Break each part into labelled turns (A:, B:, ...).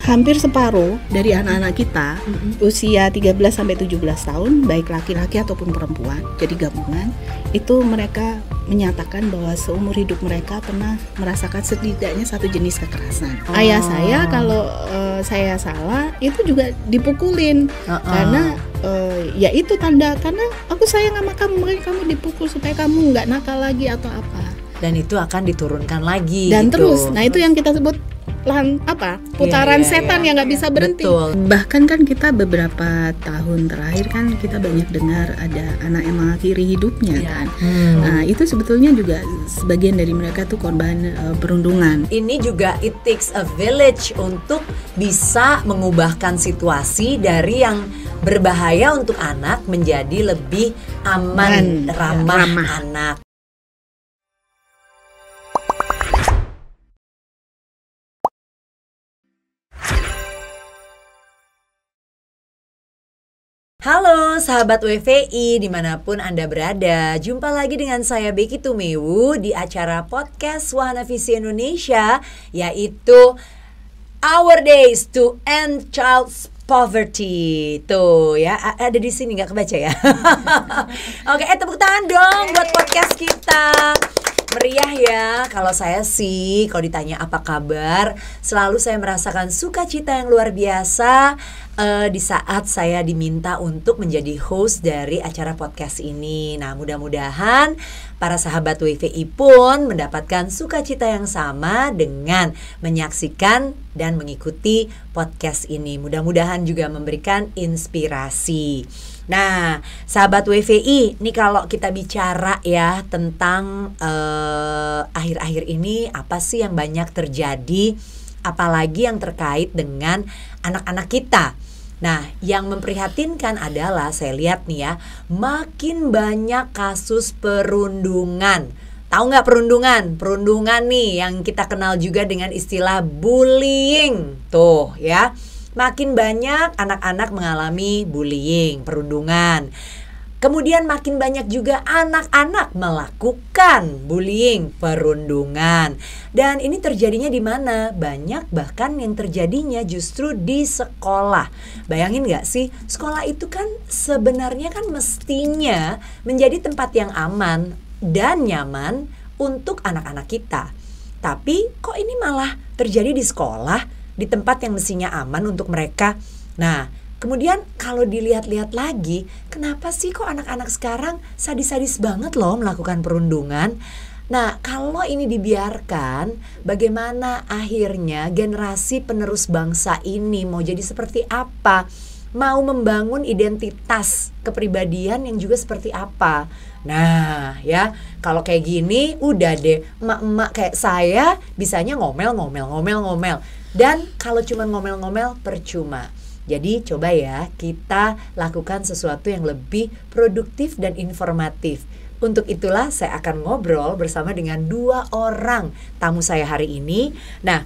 A: hampir separuh dari anak-anak kita usia 13 sampai 17 tahun, baik laki-laki ataupun perempuan, jadi gabungan, itu mereka menyatakan bahwa seumur hidup mereka pernah merasakan setidaknya satu jenis kekerasan. Ayah saya kalau saya salah itu juga dipukulin karena ya itu tanda, karena aku sayang sama kamu, makanya kamu dipukul supaya kamu nggak nakal lagi atau apa.
B: Dan itu akan diturunkan lagi.
A: Dan
B: gitu.
A: terus, nah itu yang kita sebut putaran setan yang nggak bisa berhenti.
B: Betul.
A: Bahkan kan kita beberapa tahun terakhir kan kita banyak dengar ada anak yang mengakhiri hidupnya kan. Nah itu sebetulnya juga sebagian dari mereka tuh korban perundungan.
B: Ini juga it takes a village untuk bisa mengubahkan situasi dari yang berbahaya untuk anak menjadi lebih aman, ramah anak. Halo sahabat WVI dimanapun Anda berada, jumpa lagi dengan saya Becky Tumewu di acara podcast Wahana Visi Indonesia, yaitu Our Days to End Child Poverty. Tuh ya, ada di sini, nggak kebaca ya? Oke, tepuk tangan dong buat podcast kita. Meriah ya. Kalau saya sih, kalau ditanya apa kabar, selalu saya merasakan sukacita yang luar biasa di saat saya diminta untuk menjadi host dari acara podcast ini. Nah, mudah-mudahan para sahabat WVI pun mendapatkan sukacita yang sama dengan menyaksikan dan mengikuti podcast ini. Mudah-mudahan juga memberikan inspirasi. Nah, sahabat WVI, ini kalau kita bicara ya tentang akhir-akhir ini apa sih yang banyak terjadi, apalagi yang terkait dengan anak-anak kita. Nah, yang memprihatinkan adalah saya lihat nih ya, makin banyak kasus perundungan. Tahu nggak perundungan? Perundungan nih yang kita kenal juga dengan istilah bullying. Tuh ya, makin banyak anak-anak mengalami bullying, perundungan. Kemudian makin banyak juga anak-anak melakukan bullying, perundungan. Dan ini terjadinya di mana? Banyak bahkan yang terjadinya justru di sekolah. Bayangin gak sih? Sekolah itu kan sebenarnya kan mestinya menjadi tempat yang aman dan nyaman untuk anak-anak kita. Tapi kok ini malah terjadi di sekolah, di tempat yang mestinya aman untuk mereka. Nah, kemudian kalau dilihat-lihat lagi, kenapa sih kok anak-anak sekarang sadis-sadis banget loh melakukan perundungan? Nah, kalau ini dibiarkan, bagaimana akhirnya generasi penerus bangsa ini mau jadi seperti apa? Mau membangun identitas kepribadian yang juga seperti apa? Nah ya, kalau kayak gini udah deh, emak-emak kayak saya bisanya ngomel. Dan kalau cuma ngomel-ngomel percuma. Jadi coba ya kita lakukan sesuatu yang lebih produktif dan informatif. Untuk itulah saya akan ngobrol bersama dengan 2 orang tamu saya hari ini. Nah,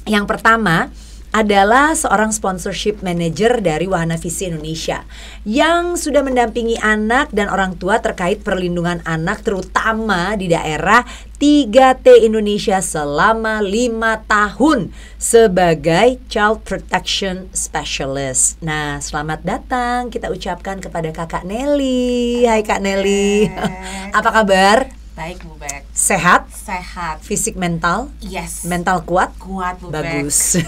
B: yang pertama adalah seorang sponsorship manager dari Wahana Visi Indonesia yang sudah mendampingi anak dan orang tua terkait perlindungan anak terutama di daerah 3T Indonesia selama 5 tahun sebagai Child Protection Specialist. Nah, selamat datang kita ucapkan kepada Kakak Nelly. Hai Kak Nelly. Apa kabar?
C: Baik Bu Bek.
B: Sehat?
C: Sehat.
B: Fisik mental?
C: Yes.
B: Mental kuat?
C: Kuat Bu Bek.
B: Bagus.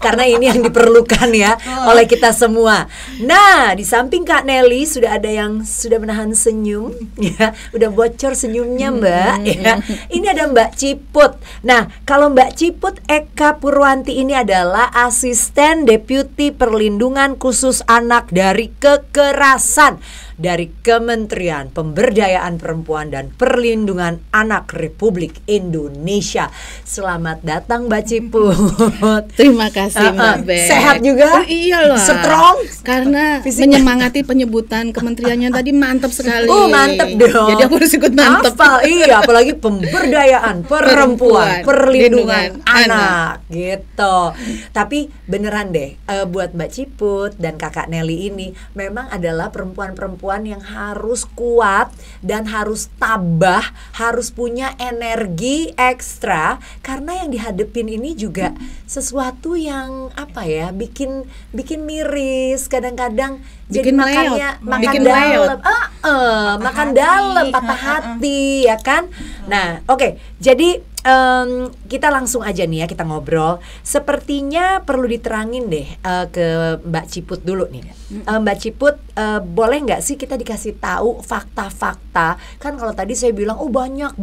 B: Karena ini yang diperlukan ya oleh kita semua. Nah, di samping Kak Nelly sudah ada yang sudah menahan senyum ya. Udah bocor senyumnya Mbak ya. Ini ada Mbak Ciput. Nah, kalau Mbak Ciput Eka Purwanti ini adalah asisten deputi perlindungan khusus anak dari kekerasan dari Kementerian Pemberdayaan Perempuan dan Perlindungan Anak Republik Indonesia. Selamat datang Mbak Ciput.
A: Terima kasih Mbak Bek.
B: Sehat juga?
A: Iyalah.
B: Strong?
A: Karena
B: Fisiknya.
A: menyemangati penyebutan kementeriannya tadi mantap sekali.
B: Oh, mantep dong.
A: Jadi aku harus ikut mantep.
B: Hafal, iya, apalagi pemberdayaan perempuan, perlindungan anak, gitu. Tapi beneran deh, buat Mbak Ciput dan Kakak Nelly ini memang adalah perempuan-perempuan yang harus kuat dan harus tabah, harus punya energi ekstra, karena yang dihadepin ini juga sesuatu yang apa ya, bikin miris. Kadang-kadang jadi
A: Bikin
B: makannya
A: leot.
B: makan
A: Bikin
B: dalam, makan
C: hati.
B: dalam, patah hati, ya kan? Nah, oke. Jadi kita langsung aja nih ya, kita ngobrol. Sepertinya perlu diterangin deh ke Mbak Ciput dulu nih. Mbak Ciput, boleh nggak sih kita dikasih tahu fakta-fakta? Kan kalau tadi saya bilang, oh banyak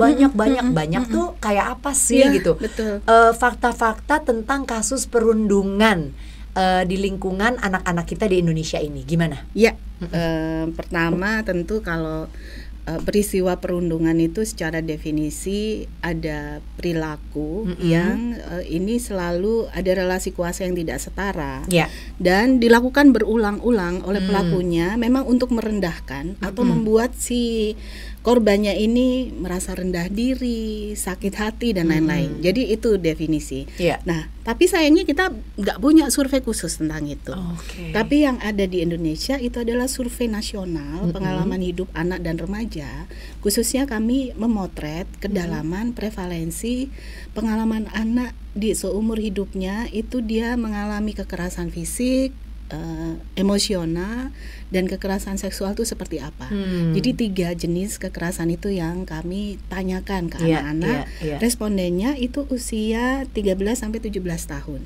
B: tuh kayak apa sih
A: Iya,
B: gitu?
A: betul.
B: Fakta-fakta tentang kasus perundungan di lingkungan anak-anak kita di Indonesia ini, gimana?
A: Ya, pertama tentu kalau peristiwa perundungan itu secara definisi ada perilaku yang ini selalu ada relasi kuasa yang tidak setara dan dilakukan berulang-ulang oleh pelakunya memang untuk merendahkan atau membuat si korbannya ini merasa rendah diri, sakit hati dan lain-lain. Jadi itu definisi. Nah, tapi sayangnya kita nggak punya survei khusus tentang itu. Tapi yang ada di Indonesia itu adalah survei nasional pengalaman hidup anak dan remaja. Khususnya kami memotret kedalaman prevalensi pengalaman anak di seumur hidupnya, itu dia mengalami kekerasan fisik, emosional dan kekerasan seksual itu seperti apa. Jadi 3 jenis kekerasan itu yang kami tanyakan ke anak-anak. Respondennya itu usia 13 sampai 17 tahun.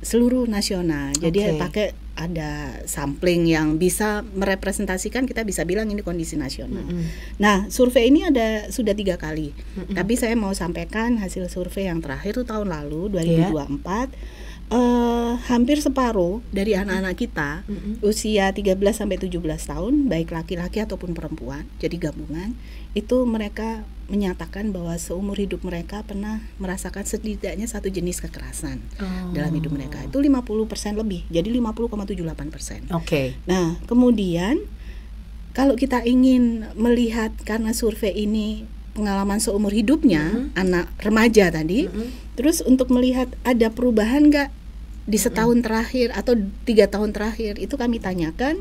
A: Seluruh nasional. Jadi pakai ada sampling yang bisa merepresentasikan, kita bisa bilang ini kondisi nasional. Nah, survei ini sudah 3 kali. Tapi saya mau sampaikan hasil survei yang terakhir itu tahun lalu 2024. Hampir separuh dari anak-anak kita usia 13 sampai 17 tahun, baik laki-laki ataupun perempuan, jadi gabungan, itu mereka menyatakan bahwa seumur hidup mereka pernah merasakan setidaknya 1 jenis kekerasan dalam hidup mereka. Itu 50% lebih, jadi 50,78%. Nah, kemudian kalau kita ingin melihat, karena survei ini pengalaman seumur hidupnya anak remaja tadi, terus untuk melihat ada perubahan nggak di setahun terakhir atau 3 tahun terakhir, itu kami tanyakan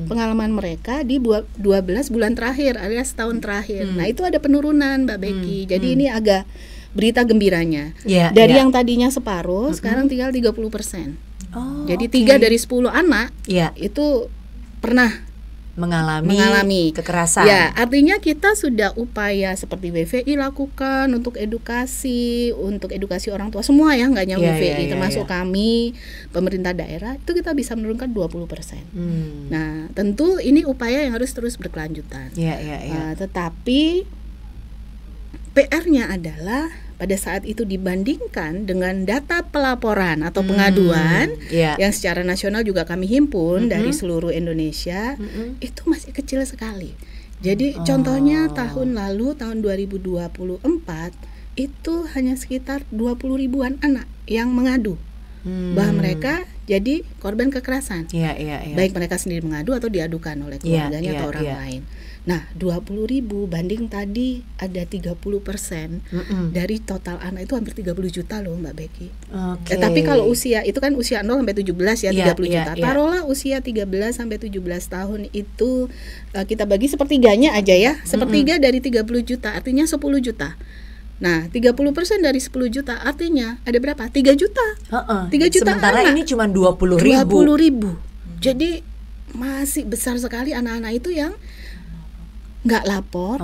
A: pengalaman mereka di 12 bulan terakhir alias setahun terakhir. Nah, itu ada penurunan, Mbak Becky. Jadi ini agak berita gembiranya. Dari yang tadinya separuh sekarang tinggal 30%. Jadi 3 dari 10 anak itu pernah mengalami
B: kekerasan.
A: Ya, artinya kita sudah upaya seperti WVI lakukan untuk edukasi orang tua semua ya, nggak hanya WVI, termasuk kami pemerintah daerah, itu kita bisa menurunkan 20%. Nah, tentu ini upaya yang harus terus berkelanjutan. Tetapi PR-nya adalah pada saat itu dibandingkan dengan data pelaporan atau pengaduan yang secara nasional juga kami himpun dari seluruh Indonesia, itu masih kecil sekali. Jadi contohnya tahun lalu, tahun 2024 itu hanya sekitar 20 ribuan anak yang mengadu bahwa mereka jadi korban kekerasan. Baik mereka sendiri mengadu atau diadukan oleh keluarganya atau orang lain. Nah, 20.000 banding tadi ada 30% dari total anak itu hampir 30 juta loh, Mbak Becky. Tapi kalau usia itu kan usia 0 sampai 17 ya, 30 juta. Taruhlah usia 13 sampai 17 tahun itu kita bagi sepertiganya aja ya. Sepertiga dari 30 juta artinya 10 juta. Nah, 30% dari 10 juta artinya ada berapa? 3 juta. 3 juta
B: sementara
A: anak.
B: Ini cuma 20.000.
A: Jadi masih besar sekali anak-anak itu yang nggak lapor.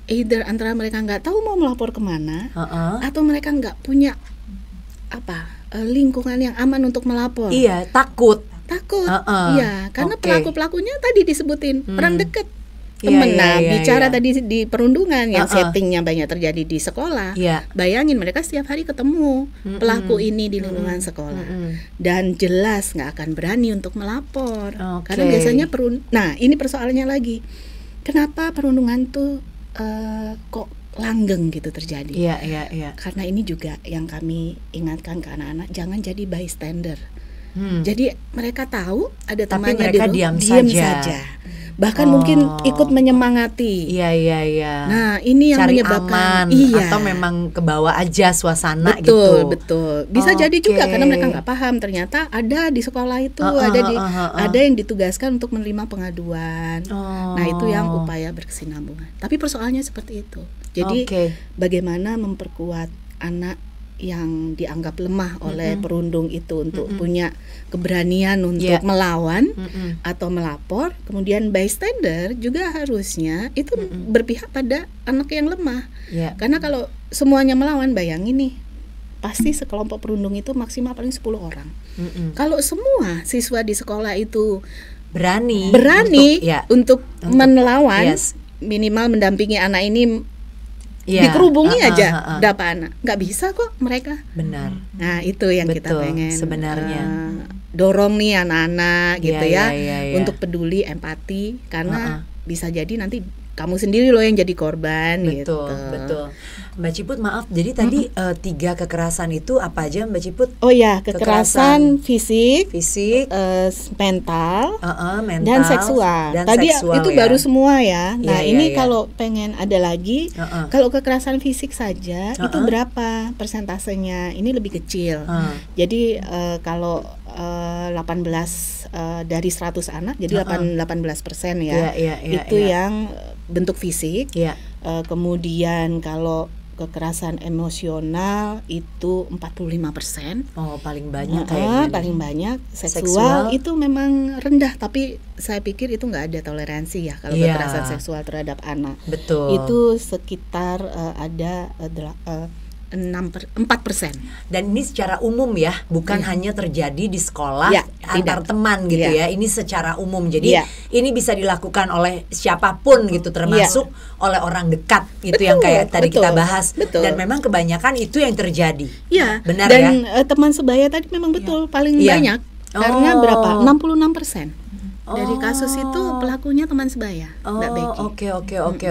A: Either antara mereka nggak tahu mau melapor kemana, atau mereka nggak punya lingkungan yang aman untuk melapor.
B: Takut.
A: Iya, karena pelaku-pelakunya tadi disebutin orang dekat, temen. Bicara tadi di perundungan yang settingnya banyak terjadi di sekolah. Bayangin mereka setiap hari ketemu pelaku ini di lingkungan sekolah, dan jelas nggak akan berani untuk melapor. Karena biasanya nah ini persoalannya lagi. Kenapa perundungan tuh kok langgeng gitu terjadi? Karena ini juga yang kami ingatkan ke anak-anak, jangan jadi bystander. Jadi mereka tahu ada
B: Tapi
A: temannya
B: mereka
A: di
B: diam
A: diam
B: saja.
A: saja. Bahkan mungkin ikut menyemangati.
B: Iya.
A: Nah, ini yang
B: Cari
A: menyebabkan
B: aman, atau memang ke bawah aja suasana gitu.
A: Betul. Bisa jadi juga karena mereka nggak paham, ternyata ada di sekolah itu ada yang ditugaskan untuk menerima pengaduan. Nah, itu yang upaya berkesinambungan. Tapi persoalannya seperti itu. Jadi bagaimana memperkuat anak yang dianggap lemah oleh perundung itu untuk punya keberanian untuk melawan atau melapor. Kemudian bystander juga harusnya itu berpihak pada anak yang lemah. Karena kalau semuanya melawan, bayangin nih, pasti sekelompok perundung itu maksimal paling 10 orang. Kalau semua siswa di sekolah itu berani untuk melawan, minimal mendampingi anak ini, dikerubungi aja berapa anak, nggak bisa kok mereka.
B: Benar.
A: Nah, itu yang kita pengen
B: sebenarnya
A: dorong nih anak-anak gitu ya, untuk peduli, empati, karena bisa jadi nanti kamu sendiri loh yang jadi korban.
B: Betul. Mbak Ciput, maaf, jadi tadi 3 kekerasan itu apa aja, Mbak Ciput?
A: Oh ya, kekerasan fisik, mental, dan seksual. Tadi itu baru semua ya. Nah, ini kalau pengen ada lagi, kalau kekerasan fisik saja itu berapa persentasenya? Ini lebih kecil. Jadi kalau 18 dari 100 anak, jadi 18% ya. Itu yang bentuk fisik. Kemudian kalau kekerasan emosional itu 45%.
B: Oh, paling banyak kayaknya.
A: Paling banyak. Seksual itu memang rendah, tapi saya pikir itu nggak ada toleransi ya kalau kekerasan seksual terhadap anak.
B: Betul.
A: Itu sekitar ada 4%.
B: Dan ini secara umum ya, bukan hanya terjadi di sekolah antar teman gitu ya. Ini secara umum. Jadi ini bisa dilakukan oleh siapapun gitu, termasuk oleh orang dekat gitu, yang kayak tadi kita bahas. Dan memang kebanyakan itu yang terjadi. Benar.
A: Dan teman sebaya tadi memang betul paling banyak. Karena berapa? 66% dari kasus itu pelakunya teman sebaya, Mbak Becky.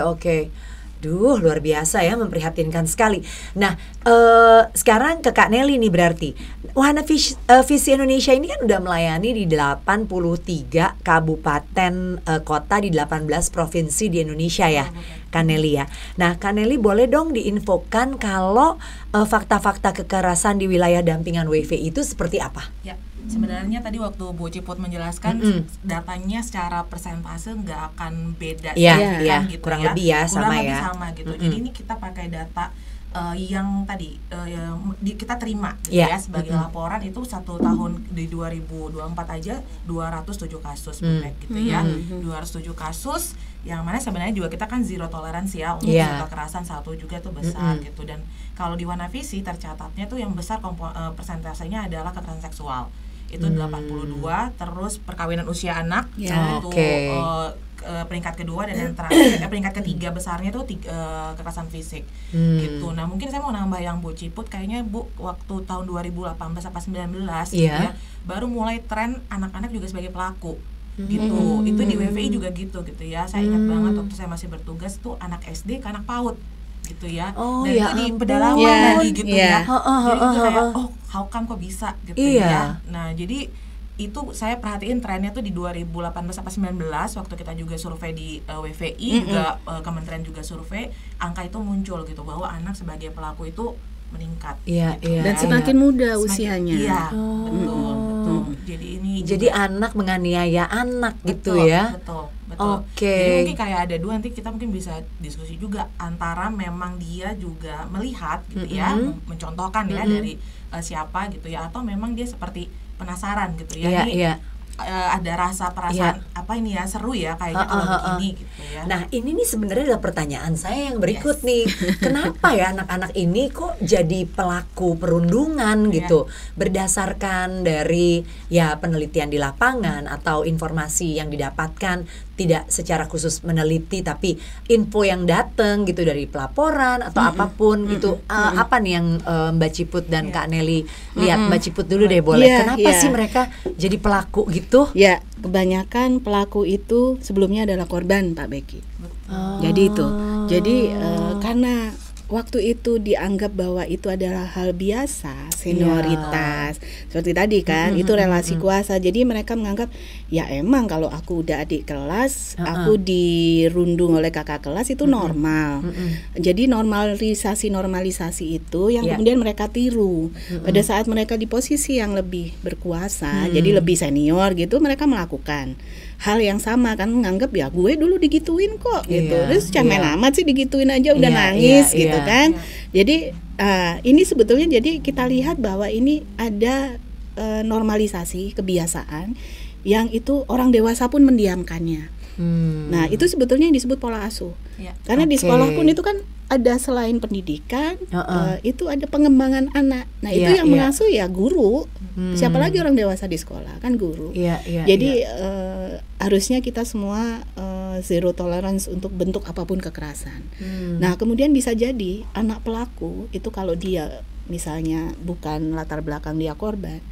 B: Oke. Duh, luar biasa ya, memprihatinkan sekali. Nah, sekarang ke Kak Nelly nih berarti. Wahana Visi Indonesia ini kan udah melayani di 83 kabupaten kota di 18 provinsi di Indonesia ya, Kak Nelly ya. Nah, Kak Nelly boleh dong diinfokan kalau fakta-fakta kekerasan di wilayah dampingan WV itu seperti apa?
C: Ya. Sebenarnya tadi waktu Bu Ciput menjelaskan datanya secara persentase nggak akan beda gitu,
B: kurang lebih sama
C: gitu. Jadi ini kita pakai data yang tadi kita terima gitu ya sebagai laporan itu 1 tahun di 2024 aja 207 kasus gitu ya. 207 kasus yang mana sebenarnya juga kita kan zero toleransi ya untuk kekerasan, satu juga tuh besar gitu. Dan kalau di Wahana Visi tercatatnya tuh yang besar persentasenya adalah kekerasan seksual. Itu 82, terus perkawinan usia anak itu peringkat kedua, dan yang terakhir peringkat ketiga besarnya itu kekerasan fisik gitu. Nah, mungkin saya mau nambah yang Bu Ciput, kayaknya Bu waktu tahun 2018 apa 19 gitu ya, baru mulai tren anak-anak juga sebagai pelaku gitu. Itu di WVI juga gitu ya. Saya ingat banget waktu saya masih bertugas tuh anak SD ke anak PAUD gitu ya. Dan itu di pedalaman lagi gitu ya. Jadi itu kayak how come kok bisa gitu ya. Nah, jadi itu saya perhatiin trennya tuh di 2018 sampai 19 waktu kita juga survei di WVI juga kementerian juga survei, angka itu muncul gitu bahwa anak sebagai pelaku itu meningkat.
A: Dan semakin muda usianya.
C: Betul.
B: Jadi anak menganiaya anak gitu ya.
C: Betul.
B: Jadi
C: mungkin kayak ada dua, nanti kita mungkin bisa diskusi juga antara memang dia juga melihat gitu ya, mencontohkan ya dari siapa gitu ya, atau memang dia seperti penasaran gitu ya. Ada rasa perasaan apa ini ya, seru ya kayaknya kalau begini gitu ya.
B: Nah, ini nih sebenarnya adalah pertanyaan saya yang berikut nih. Kenapa ya anak-anak ini kok jadi pelaku perundungan gitu? Berdasarkan dari penelitian di lapangan atau informasi yang didapatkan, tidak secara khusus meneliti tapi info yang datang gitu dari pelaporan atau apapun gitu. Apa nih yang Mbak Ciput dan Kak Nelly lihat? Mbak Ciput dulu deh boleh. Kenapa sih mereka jadi pelaku gitu?
A: Ya, kebanyakan pelaku itu sebelumnya adalah korban, Pak Becky. Jadi itu. Jadi karena waktu itu dianggap bahwa itu adalah hal biasa, senioritas, seperti tadi kan, itu relasi kuasa. Jadi mereka menganggap ya emang kalau aku udah adik kelas, aku dirundung oleh kakak kelas itu normal. Jadi normalisasi itu yang kemudian mereka tiru. Pada saat mereka di posisi yang lebih berkuasa, jadi lebih senior gitu, mereka melakukan hal yang sama kan, menganggap ya gue dulu digituin kok gitu, terus cemen amat sih digituin aja udah nangis gitu kan. Jadi ini sebetulnya jadi kita lihat bahwa ini ada normalisasi kebiasaan yang itu orang dewasa pun mendiamkannya. Nah itu sebetulnya yang disebut pola asuh. Karena di sekolah pun itu kan ada selain pendidikan, itu ada pengembangan anak. Nah itu yang mengasuh ya guru. Siapa lagi orang dewasa di sekolah kan guru. Jadi harusnya kita semua zero tolerance untuk bentuk apapun kekerasan. Nah kemudian bisa jadi anak pelaku itu kalau dia misalnya bukan latar belakang dia korban,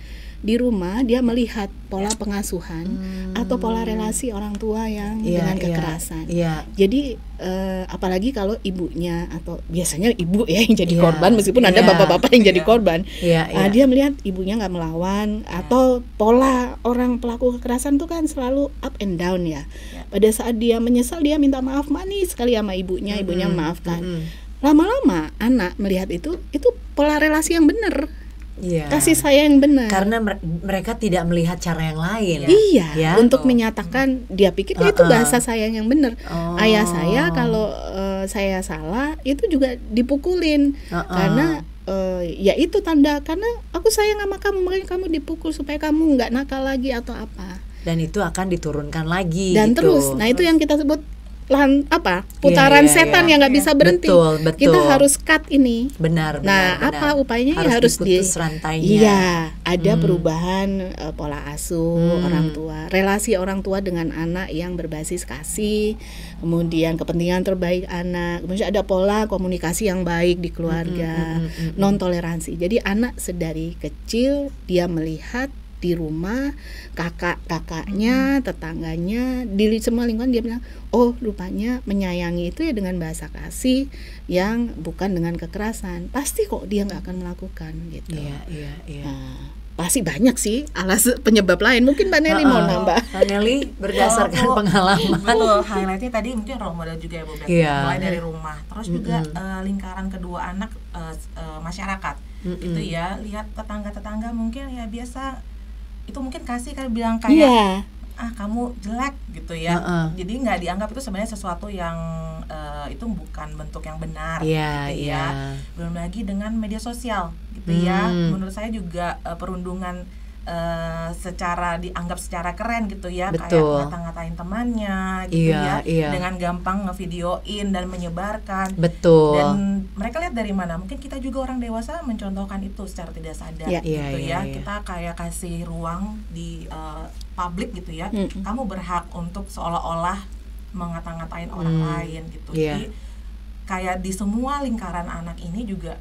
A: di rumah dia melihat pola pengasuhan atau pola relasi orang tua yang dengan kekerasan. Jadi apalagi kalau ibunya atau biasanya ibu ya yang jadi korban, meskipun ada bapak-bapak yang jadi korban, dia melihat ibunya nggak melawan atau pola orang pelaku kekerasan itu kan selalu up and down ya. Pada saat dia menyesal dia minta maaf manis sekali sama ibunya, ibunya memaafkan. Lama-lama anak melihat itu pola relasi yang benar. Kasih sayang yang benar.
B: Karena mereka tidak melihat cara yang lain.
A: Untuk menyatakan dia pikir itu bahasa sayang yang benar. Ayah saya kalau saya salah itu juga dipukulin karena ya itu tanda karena aku sayang sama kamu makanya kamu dipukul supaya kamu nggak nakal lagi atau apa.
B: Dan itu akan diturunkan lagi.
A: Dan
B: gitu.
A: terus, nah itu yang kita sebut putaran setan yang nggak bisa berhenti.
B: Betul.
A: Kita harus cut ini.
B: Benar.
A: Apa upayanya harus
B: diputus rantainya.
A: Ada perubahan pola asuh orang tua, relasi orang tua dengan anak yang berbasis kasih, kemudian kepentingan terbaik anak, kemudian ada pola komunikasi yang baik di keluarga, non toleransi. Jadi anak sedari kecil dia melihat di rumah kakaknya, tetangganya, di semua lingkungan dia bilang, oh rupanya menyayangi itu ya dengan bahasa kasih yang bukan dengan kekerasan. Pasti kok dia nggak akan melakukan gitu. Nah, pasti banyak sih penyebab lain. Mungkin Mbak Nelly mau nambah.
B: Mbak Nelly berdasarkan pengalaman.
C: Betul, highlightnya tadi mungkin role model juga ya Bu Bek. Mulai dari rumah, terus juga lingkaran kedua anak, masyarakat. Gitu ya, lihat tetangga-tetangga mungkin ya biasa itu mungkin kasih kan bilang kayak kamu jelek gitu ya. Jadi nggak dianggap itu sebenarnya sesuatu yang itu bukan bentuk yang benar gitu ya. Belum lagi dengan media sosial gitu ya. Menurut saya juga perundungan dianggap secara keren gitu ya.
B: Betul.
C: Kayak ngata-ngatain temannya gitu dengan gampang ngevideoin dan menyebarkan.
B: Betul.
C: Dan mereka lihat dari mana? Mungkin kita juga orang dewasa mencontohkan itu secara tidak sadar gitu ya. Kita kayak kasih ruang di publik gitu ya. Kamu berhak untuk seolah-olah mengata-ngatain orang lain gitu. Jadi kayak di semua lingkaran anak ini juga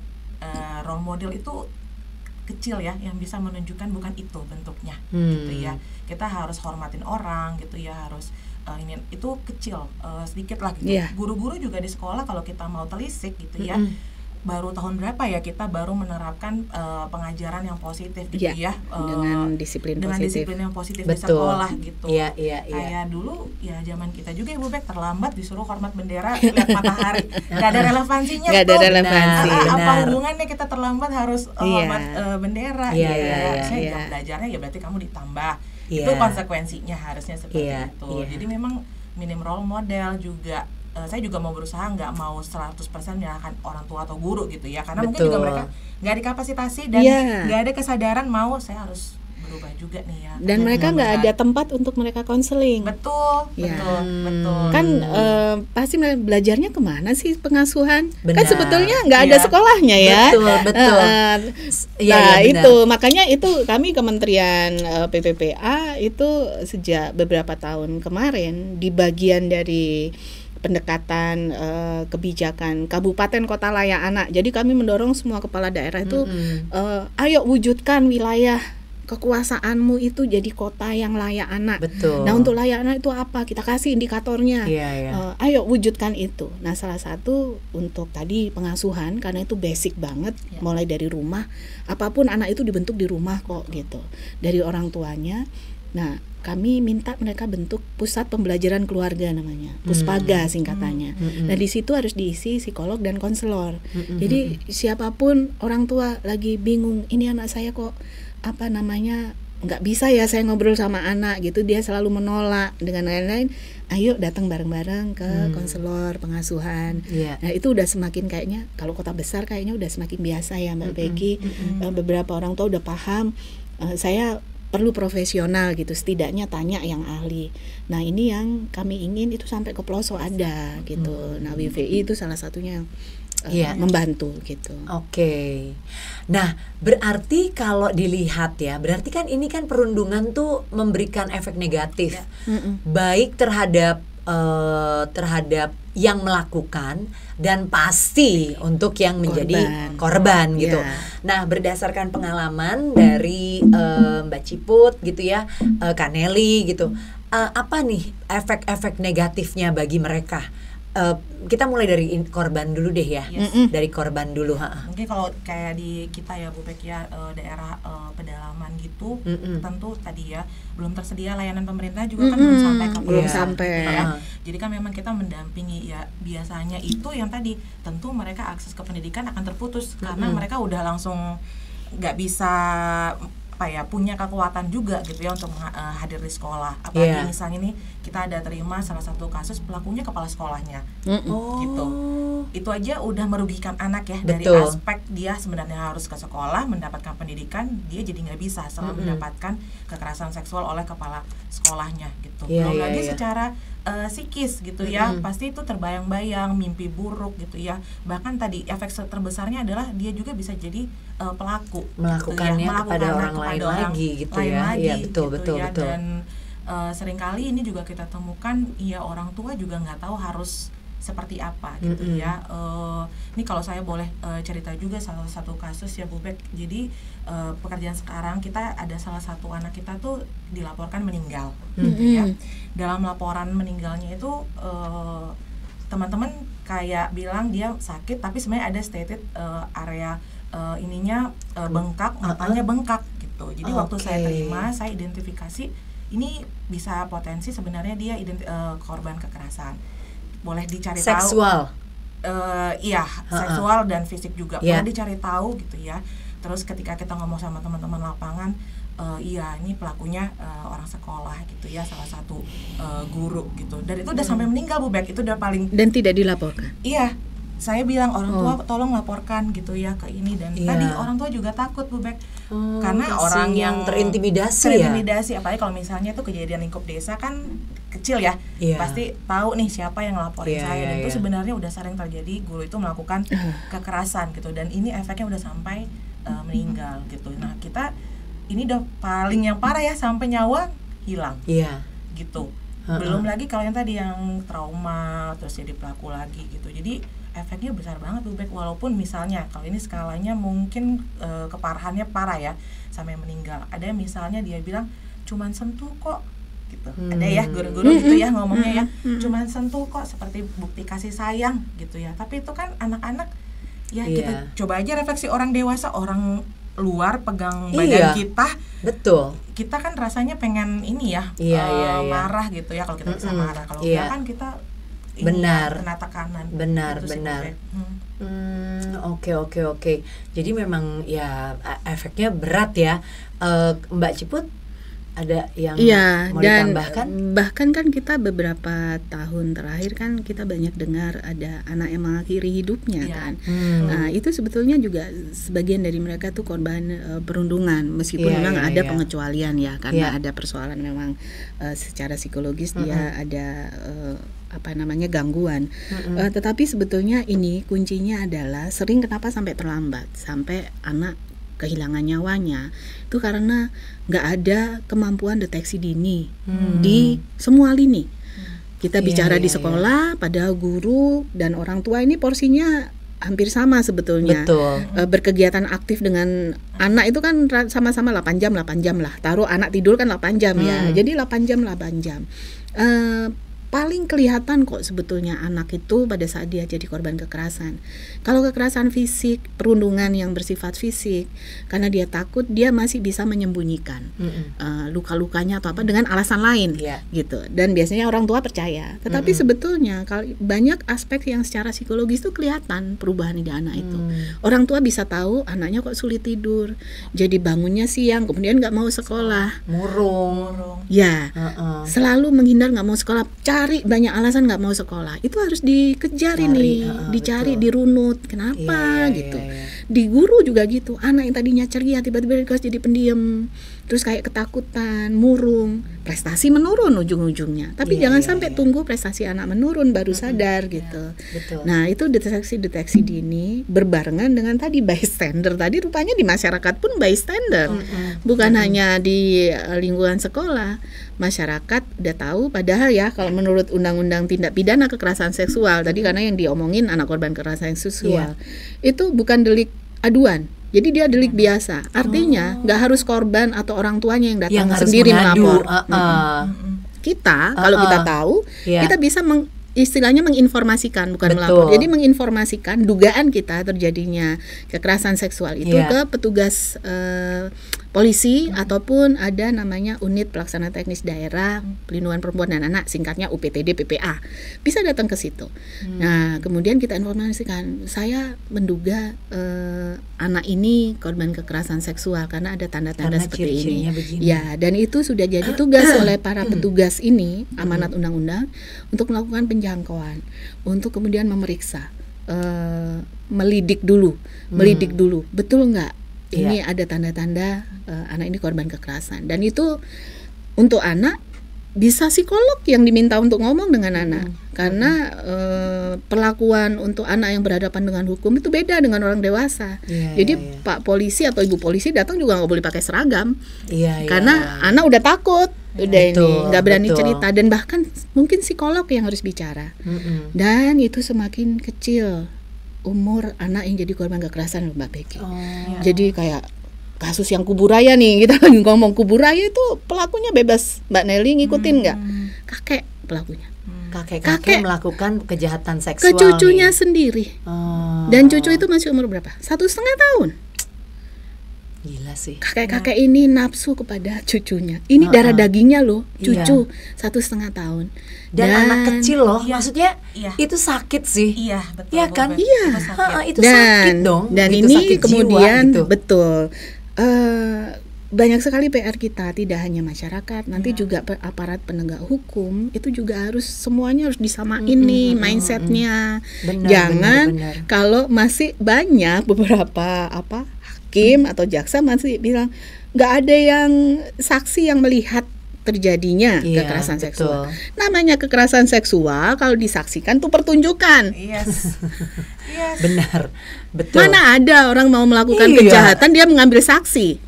C: role model itu kecil ya yang bisa menunjukkan bukan itu bentuknya gitu ya. Kita harus hormatin orang gitu ya, harus ini itu kecil sedikit lah gitu. Guru-guru juga di sekolah kalau kita mau telisik gitu ya, baru tahun berapa ya kita baru menerapkan pengajaran yang positif gitu
A: dengan disiplin
C: yang positif di sekolah gitu.
B: Kayak
C: dulu ya zaman kita juga Ibu Bek terlambat disuruh hormat bendera lihat matahari. Gak ada relevansinya apa hubungannya kita terlambat harus hormat bendera. Saya belajarnya ya berarti kamu ditambah. Itu konsekuensinya harusnya seperti itu. Jadi memang minim role model juga. Saya juga mau berusaha nggak mau 100% menyalahkan orang tua atau guru gitu ya, karena mungkin juga mereka nggak dikapasitasi dan nggak ada kesadaran mau saya harus berubah juga nih ya.
A: Dan mereka nggak ada tempat untuk mereka konseling.
C: Betul.
A: Kan pasti belajarnya kemana sih pengasuhan? Kan sebetulnya nggak ada sekolahnya ya.
B: Betul.
A: Itu makanya itu kami Kementerian PPPA itu sejak beberapa tahun kemarin di bagian dari pendekatan kebijakan kabupaten kota layak anak. Jadi kami mendorong semua kepala daerah itu ayo wujudkan wilayah kekuasaanmu itu jadi kota yang layak anak.
B: Betul.
A: Nah, untuk layak anak itu apa? Kita kasih indikatornya. Ayo wujudkan itu. Nah, salah satu untuk tadi pengasuhan, karena itu basic banget, mulai dari rumah. Apapun anak itu dibentuk di rumah kok gitu. Dari orang tuanya. Nah, kami minta mereka bentuk pusat pembelajaran keluarga namanya, Puspaga singkatannya. Nah, di situ harus diisi psikolog dan konselor. Jadi siapapun orang tua lagi bingung, ini anak saya kok nggak bisa ya saya ngobrol sama anak gitu, dia selalu menolak dengan lain-lain, ayo datang bareng-bareng ke konselor pengasuhan. Nah, itu udah semakin kayaknya, kalau kota besar kayaknya udah semakin biasa ya Mbak Peggy. Beberapa orang tua udah paham, saya perlu profesional gitu, setidaknya tanya yang ahli. Nah, ini yang kami ingin itu sampai ke pelosok ada gitu. Nah, WVI itu salah satunya membantu gitu.
B: Oke. Nah, berarti kalau dilihat ya, berarti kan ini kan perundungan tuh memberikan efek negatif, baik terhadap yang melakukan dan pasti untuk yang menjadi korban gitu. Nah, berdasarkan pengalaman dari Mbak Ciput gitu ya, Kak Nelly gitu, apa nih efek-efek negatifnya bagi mereka? Kita mulai dari korban dulu deh ya. Dari korban dulu.
C: Mungkin kalau kayak di kita ya Bu Pek ya, daerah pedalaman gitu, tentu tadi ya belum tersedia layanan pemerintah juga kan belum sampai ke
A: belum sampai
C: ya. Jadi kan memang kita mendampingi ya, biasanya itu yang tadi tentu mereka akses ke pendidikan akan terputus karena mereka udah langsung nggak bisa punya kekuatan juga gitu ya untuk hadir di sekolah. Apalagi misalnya nih kita ada terima salah satu kasus pelakunya kepala sekolahnya, gitu. Itu aja udah merugikan anak ya. Dari aspek dia sebenarnya harus ke sekolah mendapatkan pendidikan, dia jadi nggak bisa selalu mendapatkan kekerasan seksual oleh kepala sekolahnya gitu. Belum lagi secara psikis gitu ya, pasti itu terbayang-bayang, mimpi buruk gitu ya. Bahkan tadi efek terbesarnya adalah dia juga bisa jadi pelaku
B: melakukannya
C: gitu ya,
B: kepada orang lain lagi gitu ya. Iya, betul.
C: Dan seringkali ini juga kita temukan ya orang tua juga nggak tahu harus seperti apa gitu ya. Ini kalau saya boleh cerita juga salah satu kasus ya Bu Bek. Jadi pekerjaan sekarang kita ada salah satu anak kita tuh dilaporkan meninggal gitu ya. Dalam laporan meninggalnya itu teman-teman kayak bilang dia sakit, tapi sebenarnya ada stated area bengkak, matanya bengkak gitu. Jadi waktu saya terima, saya identifikasi ini bisa potensi sebenarnya dia korban kekerasan. Boleh dicari
B: seksual.
C: Seksual dan fisik juga. Boleh dicari tahu gitu ya. Terus ketika kita ngomong sama teman-teman lapangan, ini pelakunya orang sekolah gitu ya, salah satu guru gitu. Dan itu udah sampai meninggal Bu Bek, itu udah paling.
A: Dan tidak dilaporkan.
C: Iya. Saya bilang orang tua tolong laporkan gitu ya ke ini, dan tadi orang tua juga takut Bu Bek. Karena orang yang terintimidasi, apalagi kalau misalnya tuh kejadian lingkup desa kan kecil ya, pasti tahu nih siapa yang ngelaporin saya, dan itu sebenarnya udah sering terjadi guru itu melakukan kekerasan gitu, dan ini efeknya udah sampai meninggal gitu. Nah, kita ini udah paling yang parah ya, sampai nyawa hilang gitu. Belum lagi kalau yang tadi yang trauma terus jadi pelaku lagi gitu. Jadi efeknya besar banget Bu Bek, walaupun misalnya kalau ini skalanya mungkin keparahannya parah ya sampai meninggal. Ada yang misalnya dia bilang cuman sentuh kok gitu. Ada ya guru-guru gitu ya ngomongnya ya, cuman sentuh kok, seperti bukti kasih sayang gitu ya. Tapi itu kan anak-anak ya, kita coba aja refleksi orang dewasa, orang luar pegang badan kita,
B: betul.
C: Kita kan rasanya pengen ini ya, marah gitu ya, kalau kita bisa marah. Kalau enggak kan kita kena tekanan.
B: Benar.
C: Gitu
B: Oke. Jadi memang ya efeknya berat ya. Mbak Ciput ada yang mau ditambahkan?
A: Bahkan kan kita beberapa tahun terakhir kan kita banyak dengar ada anak yang mengakhiri hidupnya kan. Nah, itu sebetulnya juga sebagian dari mereka tuh korban perundungan, meskipun memang ada pengecualian ya, karena ada persoalan memang secara psikologis dia ada gangguan. Tetapi sebetulnya ini kuncinya adalah sering kenapa sampai terlambat, sampai anak kehilangan nyawanya itu karena nggak ada kemampuan deteksi dini di semua lini. Kita bicara di sekolah, padahal guru dan orang tua ini porsinya hampir sama sebetulnya.
B: Betul.
A: Berkegiatan aktif dengan anak itu kan sama-sama 8 jam lah. Taruh anak tidur kan 8 jam ya. Jadi 8 jam. Paling kelihatan kok sebetulnya anak itu pada saat dia jadi korban kekerasan. Kalau kekerasan fisik, perundungan yang bersifat fisik, karena dia takut, dia masih bisa menyembunyikan luka-lukanya atau apa dengan alasan lain, gitu. Dan biasanya orang tua percaya. Tetapi sebetulnya kalau banyak aspek yang secara psikologis itu kelihatan perubahan di anak itu. Orang tua bisa tahu anaknya kok sulit tidur, jadi bangunnya siang, kemudian nggak mau sekolah,
B: murung,
A: ya, selalu menghindar, nggak mau sekolah. Cari banyak alasan nggak mau sekolah, itu harus dikejar ini, dicari, dirunut, kenapa gitu. Di guru juga gitu, anak yang tadinya ceria tiba-tiba di kelas jadi pendiam, terus kayak ketakutan, murung, prestasi menurun ujung-ujungnya. Tapi jangan sampai tunggu prestasi anak menurun baru sadar gitu. Nah itu deteksi dini berbarengan dengan tadi bystander tadi, rupanya di masyarakat pun bystander, bukan hanya di lingkungan sekolah. Masyarakat udah tahu, padahal ya kalau menurut Undang-Undang Tindak Pidana Kekerasan Seksual tadi, karena yang diomongin anak korban kekerasan seksual itu bukan delik aduan, jadi dia delik biasa. Artinya nggak harus korban atau orang tuanya yang datang sendiri melapor. Kita kalau kita tahu, kita bisa istilahnya menginformasikan, bukan melapor. Jadi menginformasikan dugaan kita terjadinya kekerasan seksual itu ke petugas polisi ataupun ada namanya unit pelaksana teknis daerah pelindungan perempuan dan anak, singkatnya UPTD PPA. Bisa datang ke situ. Nah, kemudian kita informasikan, saya menduga anak ini korban kekerasan seksual karena ada tanda-tanda seperti ini. Ya, dan itu sudah jadi tugas oleh para petugas ini, amanat undang-undang, untuk melakukan penjangkauan, untuk kemudian memeriksa, melidik dulu, betul nggak ini ada tanda-tanda anak ini korban kekerasan. Dan itu untuk anak bisa psikolog yang diminta untuk ngomong dengan anak, karena perlakuan untuk anak yang berhadapan dengan hukum itu beda dengan orang dewasa. Jadi Pak polisi atau Ibu polisi datang juga nggak boleh pakai seragam, karena anak udah takut, udah ini nggak berani cerita, dan bahkan mungkin psikolog yang harus bicara. Dan itu semakin kecil umur anak yang jadi korban kekerasan, Mbak Becky. Jadi kayak kasus yang Kuburaya nih, kita lagi ngomong Kuburaya itu pelakunya bebas, Mbak Nelly ngikutin nggak? Kakek pelakunya.
B: Kakek melakukan kejahatan seksual
A: ke cucunya sendiri. Dan cucu itu masih umur berapa? 1,5 tahun.
B: Gila sih.
A: Kakek ini nafsu kepada cucunya. Ini darah dagingnya loh, cucu 1,5 tahun.
B: Dan anak kecil loh, maksudnya itu sakit sih.
C: Iya, betul.
B: Iya kan?
A: Iya.
B: Itu sakit dong.
A: Dan
B: itu
A: ini
B: sakit
A: kemudian
B: jiwa, gitu.
A: Betul. Banyak sekali PR kita, tidak hanya masyarakat, nanti juga aparat penegak hukum itu juga harus semuanya harus disamain nih mindsetnya. Jangan kalau masih banyak beberapa hakim atau jaksa masih bilang nggak ada yang saksi yang melihat terjadinya kekerasan seksual. Namanya kekerasan seksual kalau disaksikan tuh pertunjukan.
B: Benar, betul.
A: Mana ada orang mau melakukan kejahatan dia mengambil saksi.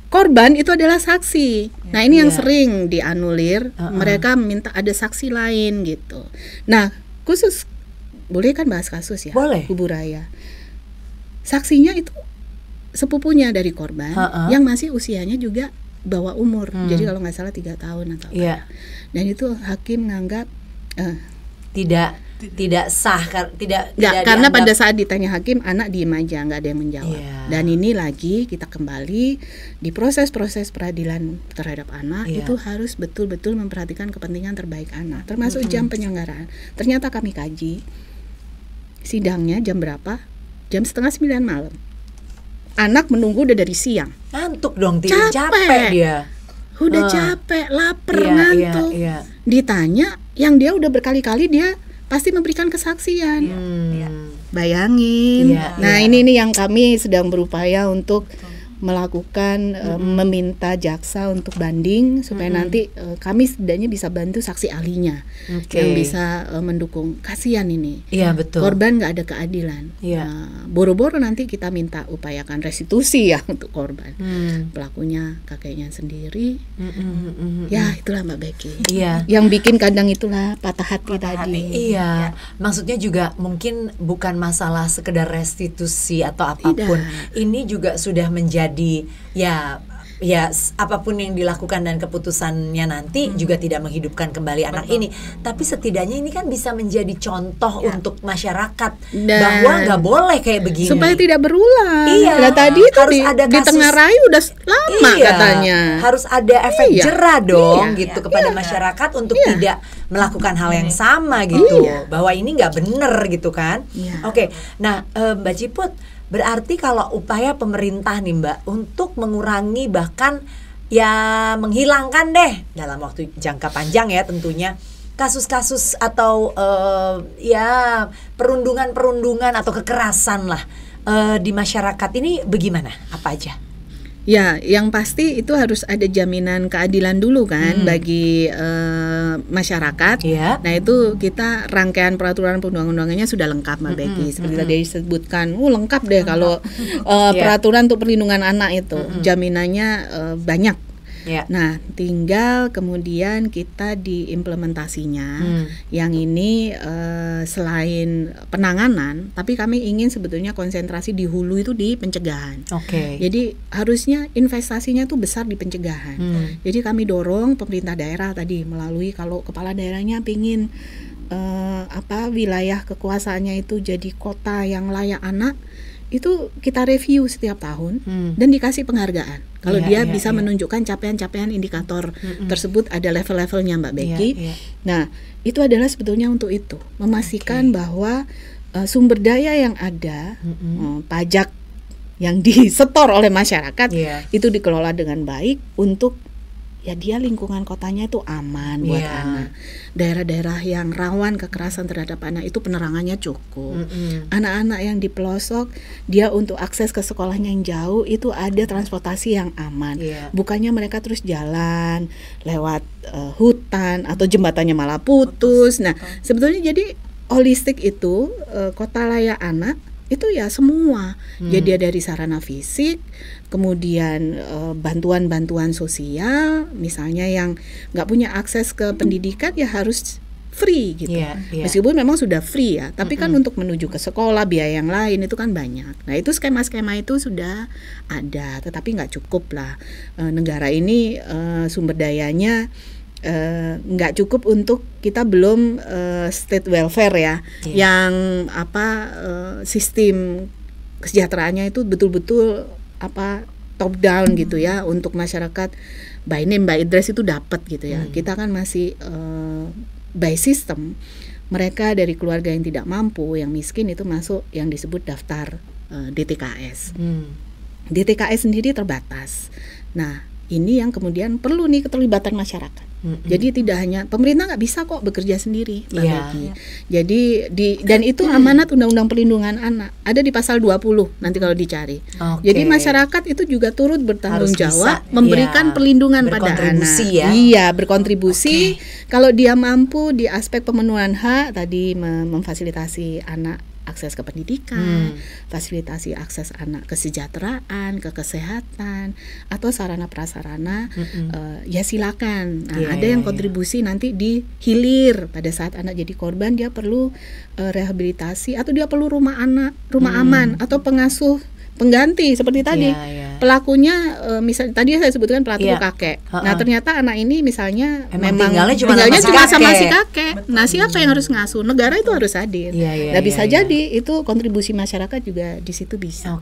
A: Korban itu adalah saksi. Nah ini yang sering dianulir. Mereka minta ada saksi lain gitu. Nah khusus, boleh kan bahas kasus ya?
B: Boleh.
A: Kuburaya. Saksinya itu sepupunya dari korban yang masih usianya juga bawah umur. Jadi kalau nggak salah 3 tahun atau apa. Dan itu hakim nganggap
B: tidak sah, tidak
A: karena pada saat ditanya hakim anak diem aja, nggak ada yang menjawab. Dan ini lagi kita kembali di proses peradilan terhadap anak itu harus betul-betul memperhatikan kepentingan terbaik anak, termasuk jam penyelenggaraan. Ternyata kami kaji sidangnya jam berapa? Jam 8:30 malam. Anak menunggu udah dari siang.
B: Ngantuk dong, capek dia.
A: Udah capek, lapar, ngantuk. Ditanya yang dia udah berkali-kali dia pasti memberikan kesaksian. Bayangin. Nah, ini nih yang kami sedang berupaya untuk melakukan meminta jaksa untuk banding supaya nanti kami setidaknya bisa bantu saksi ahlinya yang bisa mendukung. Kasihan ini,
B: betul.
A: Korban nggak ada keadilan. Boro-boro nanti kita minta upayakan restitusi ya untuk korban. Pelakunya kakeknya sendiri. Ya itulah Mbak Becky. Yang bikin kadang itulah patah hati tadi.
B: Maksudnya juga mungkin bukan masalah sekedar restitusi atau apapun. Ini juga sudah menjadi apapun yang dilakukan dan keputusannya nanti juga tidak menghidupkan kembali anak ini, tapi setidaknya ini kan bisa menjadi contoh untuk masyarakat bahwa nggak boleh kayak begini
A: supaya tidak berulang. Tadi itu harus ada kasus, ditengarai udah lama katanya
B: harus ada efek jerah dong gitu kepada masyarakat untuk tidak melakukan hal yang sama gitu, bahwa ini nggak bener gitu kan. Oke, nah Mbak Ciput, berarti kalau upaya pemerintah nih Mbak untuk mengurangi bahkan menghilangkan deh dalam waktu jangka panjang ya tentunya kasus-kasus atau perundungan atau kekerasan lah di masyarakat ini bagaimana? Apa aja?
A: Ya, yang pasti itu harus ada jaminan keadilan dulu kan bagi masyarakat. Nah itu kita rangkaian peraturan perundang-undangannya sudah lengkap Mbak Becky. Seperti tadi disebutkan, lengkap deh kalau peraturan untuk perlindungan anak itu jaminannya banyak. Nah, tinggal kemudian kita diimplementasinya. Yang ini selain penanganan, tapi kami ingin sebetulnya konsentrasi di hulu itu di pencegahan. Jadi harusnya investasinya tuh besar di pencegahan. Jadi kami dorong pemerintah daerah tadi melalui kalau kepala daerahnya pingin wilayah kekuasaannya itu jadi kota yang layak anak, itu kita review setiap tahun dan dikasih penghargaan. Kalau dia bisa menunjukkan capaian-capaian indikator tersebut, ada level-levelnya Mbak Becky. Nah, itu adalah sebetulnya untuk itu, memastikan bahwa sumber daya yang ada, pajak yang disetor oleh masyarakat itu dikelola dengan baik untuk dia lingkungan kotanya itu aman buat anak. Daerah-daerah yang rawan kekerasan terhadap anak itu penerangannya cukup. Anak-anak yang di pelosok, dia untuk akses ke sekolahnya yang jauh itu ada transportasi yang aman. Bukannya mereka terus jalan lewat hutan atau jembatannya malah putus. Nah, sebetulnya jadi holistik itu kota layak anak itu ya semua. Jadi dari sarana fisik, kemudian bantuan-bantuan sosial, misalnya yang nggak punya akses ke pendidikan ya harus free gitu. Meskipun memang sudah free ya, tapi kan untuk menuju ke sekolah biaya yang lain itu kan banyak. Nah itu skema-skema itu sudah ada, tetapi nggak cukup lah. Negara ini sumber dayanya nggak cukup untuk kita belum state welfare ya, yang sistem kesejahteraannya itu betul-betul top down gitu ya untuk masyarakat by name by address itu dapat gitu ya. Kita kan masih by system, mereka dari keluarga yang tidak mampu, yang miskin itu masuk yang disebut daftar DTKS. DTKS sendiri terbatas. Nah ini yang kemudian perlu nih keterlibatan masyarakat. Jadi tidak hanya pemerintah nggak bisa kok bekerja sendiri, Mbak Becky. Jadi dan itu amanat Undang-Undang Perlindungan Anak ada di pasal 20 nanti kalau dicari. Jadi masyarakat itu juga turut bertanggung jawab memberikan perlindungan pada anak. Berkontribusi. Kalau dia mampu di aspek pemenuhan hak tadi memfasilitasi anak akses ke pendidikan, fasilitasi akses anak kesejahteraan, ke kesehatan atau sarana prasarana, ya silakan. Nah, ada yang kontribusi nanti di hilir pada saat anak jadi korban dia perlu rehabilitasi atau dia perlu rumah aman atau pengasuh pengganti seperti tadi. Pelakunya misalnya tadi saya sebutkan pelaku kakek. Nah, ternyata anak ini misalnya memang tinggalnya cuma sama si kakek. Nah, siapa yang harus ngasuh? Negara itu harus hadir. Nah, bisa jadi itu kontribusi masyarakat juga di situ bisa.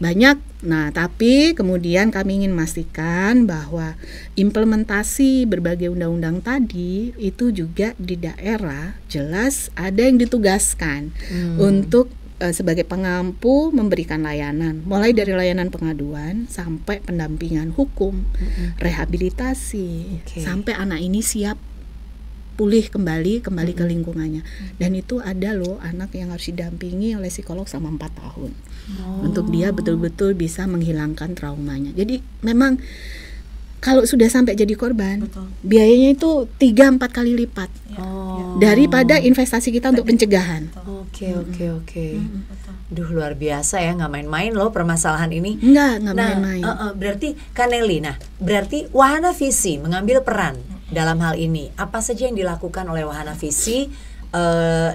A: Banyak. Nah, tapi kemudian kami ingin memastikan bahwa implementasi berbagai undang-undang tadi itu juga di daerah jelas ada yang ditugaskan untuk sebagai pengampu memberikan layanan, mulai dari layanan pengaduan sampai pendampingan hukum, rehabilitasi, sampai anak ini siap pulih kembali ke lingkungannya. Dan itu ada loh anak yang harus didampingi oleh psikolog selama 4 tahun untuk dia betul-betul bisa menghilangkan traumanya. Jadi memang kalau sudah sampai jadi korban, biayanya itu 3-4 kali lipat daripada investasi kita untuk pencegahan.
B: Oke. Duh, luar biasa ya, nggak main-main loh permasalahan ini.
A: Nggak main-main.
B: Berarti Kaneli, berarti Wahana Visi mengambil peran dalam hal ini. Apa saja yang dilakukan oleh Wahana Visi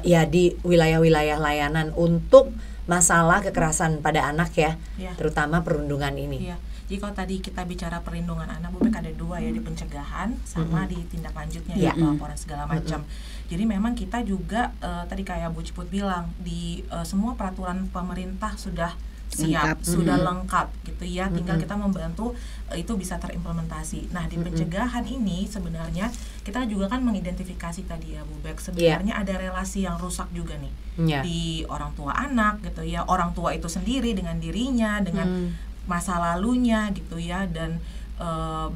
B: ya di wilayah-wilayah layanan untuk masalah kekerasan pada anak ya, terutama perundungan ini.
C: Jadi kalau tadi kita bicara perlindungan anak, Bu Bek ada 2 ya, di pencegahan sama di tindak lanjutnya ya, pelaporan segala macam. Jadi memang kita juga tadi kayak Bu Ciput bilang di semua peraturan pemerintah sudah siap, sudah lengkap gitu ya. Tinggal kita membantu itu bisa terimplementasi. Nah, di pencegahan ini sebenarnya kita juga kan mengidentifikasi tadi ya Bu Bek, sebenarnya ada relasi yang rusak juga nih di orang tua anak gitu ya. Orang tua itu sendiri dengan dirinya, dengan masa lalunya gitu ya, dan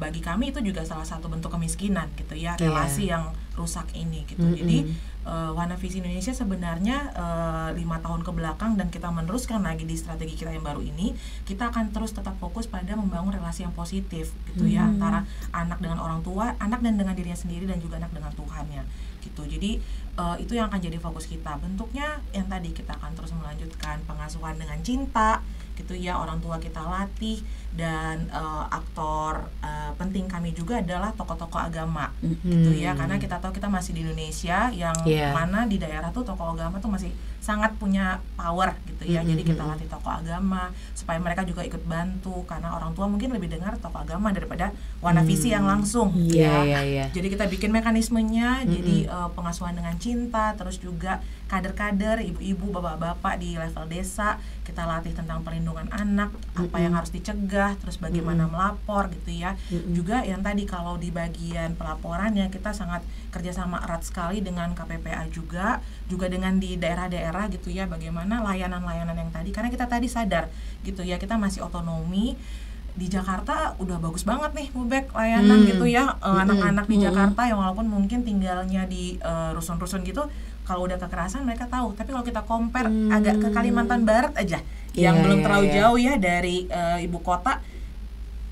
C: bagi kami itu juga salah satu bentuk kemiskinan gitu ya, relasi yang rusak ini gitu. Jadi Wahana Visi Indonesia sebenarnya 5 tahun ke belakang dan kita meneruskan lagi di strategi kita yang baru ini, kita akan terus tetap fokus pada membangun relasi yang positif gitu ya, antara anak dengan orang tua, anak dan dengan dirinya sendiri, dan juga anak dengan Tuhannya gitu. Jadi itu yang akan jadi fokus kita. Bentuknya yang tadi kita akan terus melanjutkan pengasuhan dengan cinta gitu ya, orang tua kita latih, dan aktor penting kami juga adalah tokoh-tokoh agama gitu ya, karena kita tahu kita masih di Indonesia yang mana di daerah tuh tokoh agama tuh masih sangat punya power gitu ya. Jadi kita latih tokoh agama supaya mereka juga ikut bantu, karena orang tua mungkin lebih dengar tokoh agama daripada Wahana Visi yang langsung Jadi kita bikin mekanismenya, jadi pengasuhan dengan cinta, terus juga kader-kader, ibu-ibu, bapak-bapak di level desa, kita latih tentang perlindungan anak, apa yang harus dicegah, terus bagaimana melapor gitu ya. Juga yang tadi kalau di bagian pelaporannya kita sangat kerjasama erat sekali dengan KPPA juga dengan di daerah-daerah gitu ya, bagaimana layanan-layanan yang tadi, karena kita tadi sadar gitu ya, kita masih otonomi. Di Jakarta udah bagus banget nih Bu Bek layanan gitu ya, anak-anak di Jakarta yang walaupun mungkin tinggalnya di rusun-rusun gitu, kalau udah kekerasan mereka tahu. Tapi kalau kita compare agak ke Kalimantan Barat aja, yang belum terlalu jauh ya dari ibu kota,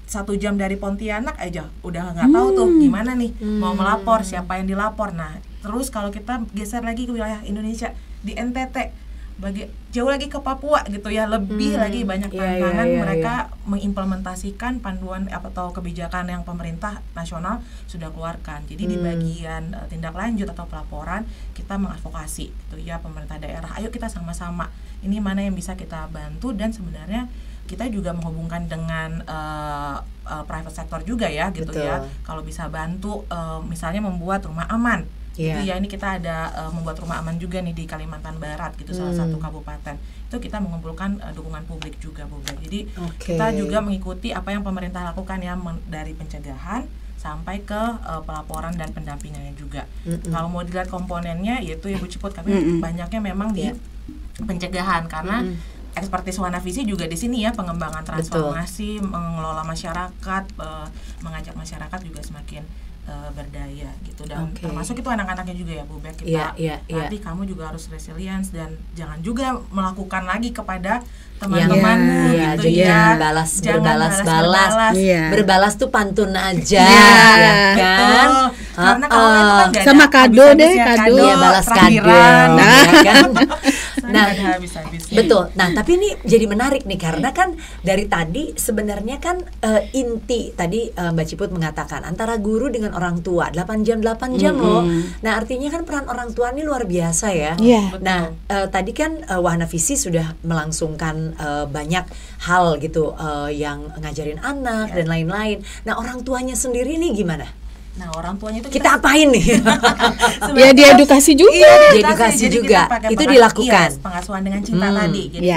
C: 1 jam dari Pontianak aja udah nggak tahu tuh gimana nih mau melapor, siapa yang dilapor. Nah terus kalau kita geser lagi ke wilayah Indonesia, di NTT, jauh lagi ke Papua gitu ya, lebih lagi banyak tantangan. Mereka mengimplementasikan panduan atau kebijakan yang pemerintah nasional sudah keluarkan. Jadi di bagian tindak lanjut atau pelaporan, kita mengadvokasi gitu ya, pemerintah daerah, ayo kita sama-sama, ini mana yang bisa kita bantu. Dan sebenarnya kita juga menghubungkan dengan private sector juga ya gitu ya, kalau bisa bantu misalnya membuat rumah aman gitu ya. Ini kita ada membuat rumah aman juga nih di Kalimantan Barat gitu, salah satu kabupaten. Itu kita mengumpulkan dukungan publik juga Bu. Jadi kita juga mengikuti apa yang pemerintah lakukan ya, dari pencegahan sampai ke pelaporan dan pendampingannya juga. Kalau mau dilihat komponennya, yaitu ya Bu Ciput, kami banyaknya memang di pencegahan, karena ekspertis Wahana Visi juga di sini ya, pengembangan transformasi, mengelola masyarakat, mengajak masyarakat juga semakin berdaya gitu. Dan termasuk itu anak-anaknya juga ya Bu Bek, kita nanti kamu juga harus resilience, dan jangan juga melakukan lagi kepada teman-temanmu gitu ya.
B: Berbalas tuh pantun aja ya kan.
C: Karena kalau itu kan gak
A: sama
C: ada
A: kado deh, kado
B: ya, balas kado ya kan. Nah, betul. Nah, tapi ini jadi menarik nih, karena kan dari tadi sebenarnya kan inti tadi Mbak Ciput mengatakan antara guru dengan orang tua 8 jam loh. Nah, artinya kan peran orang tua ini luar biasa ya. Nah, tadi kan Wahana Visi sudah melangsungkan banyak hal gitu, yang ngajarin anak dan lain-lain. Nah, orang tuanya sendiri nih gimana?
C: Nah, orang tuanya itu
B: kita apain nih?
A: Ya diedukasi juga.
B: Diedukasi juga. Itu dilakukan.
C: Pengasuhan dengan cinta tadi. Jadi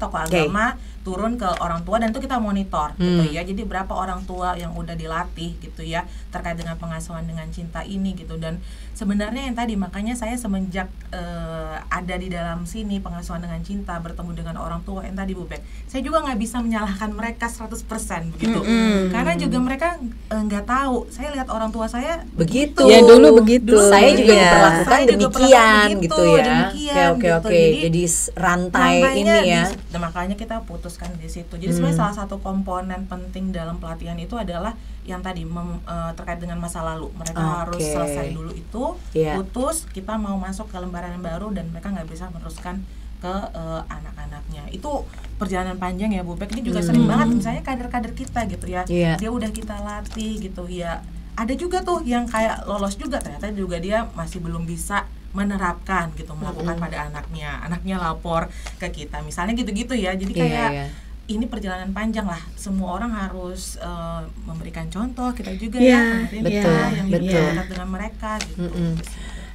C: tokoh agama turun ke orang tua dan itu kita monitor gitu ya. Jadi berapa orang tua yang udah dilatih gitu ya terkait dengan pengasuhan dengan cinta ini gitu. Dan sebenarnya yang tadi makanya saya semenjak ada di dalam sini pengasuhan dengan cinta, bertemu dengan orang tua yang tadi Bu Bek, saya juga nggak bisa menyalahkan mereka 100% begitu. Karena juga mereka nggak tahu. Saya lihat orang tua saya
B: begitu.
A: Ya dulu begitu.
B: Saya juga
A: ya.
B: diperlakukan demikian gitu ya.
C: Demikian,
B: Oke. Jadi rantai ini ya.
C: Makanya kita putuskan di situ. Jadi sebenarnya salah satu komponen penting dalam pelatihan itu adalah yang tadi terkait dengan masa lalu. Mereka harus selesai dulu itu, putus, kita mau masuk ke lembaran yang baru dan mereka nggak bisa meneruskan ke anak-anaknya. Itu perjalanan panjang ya Bu Bek. Ini juga sering banget misalnya kader-kader kita gitu ya. Dia udah kita latih gitu ya. Ada juga tuh yang kayak lolos juga, ternyata juga dia masih belum bisa menerapkan gitu, melakukan pada anaknya lapor ke kita misalnya gitu-gitu ya. Jadi kayak ini perjalanan panjang lah, semua orang harus memberikan contoh, kita juga yang dekat dengan mereka gitu.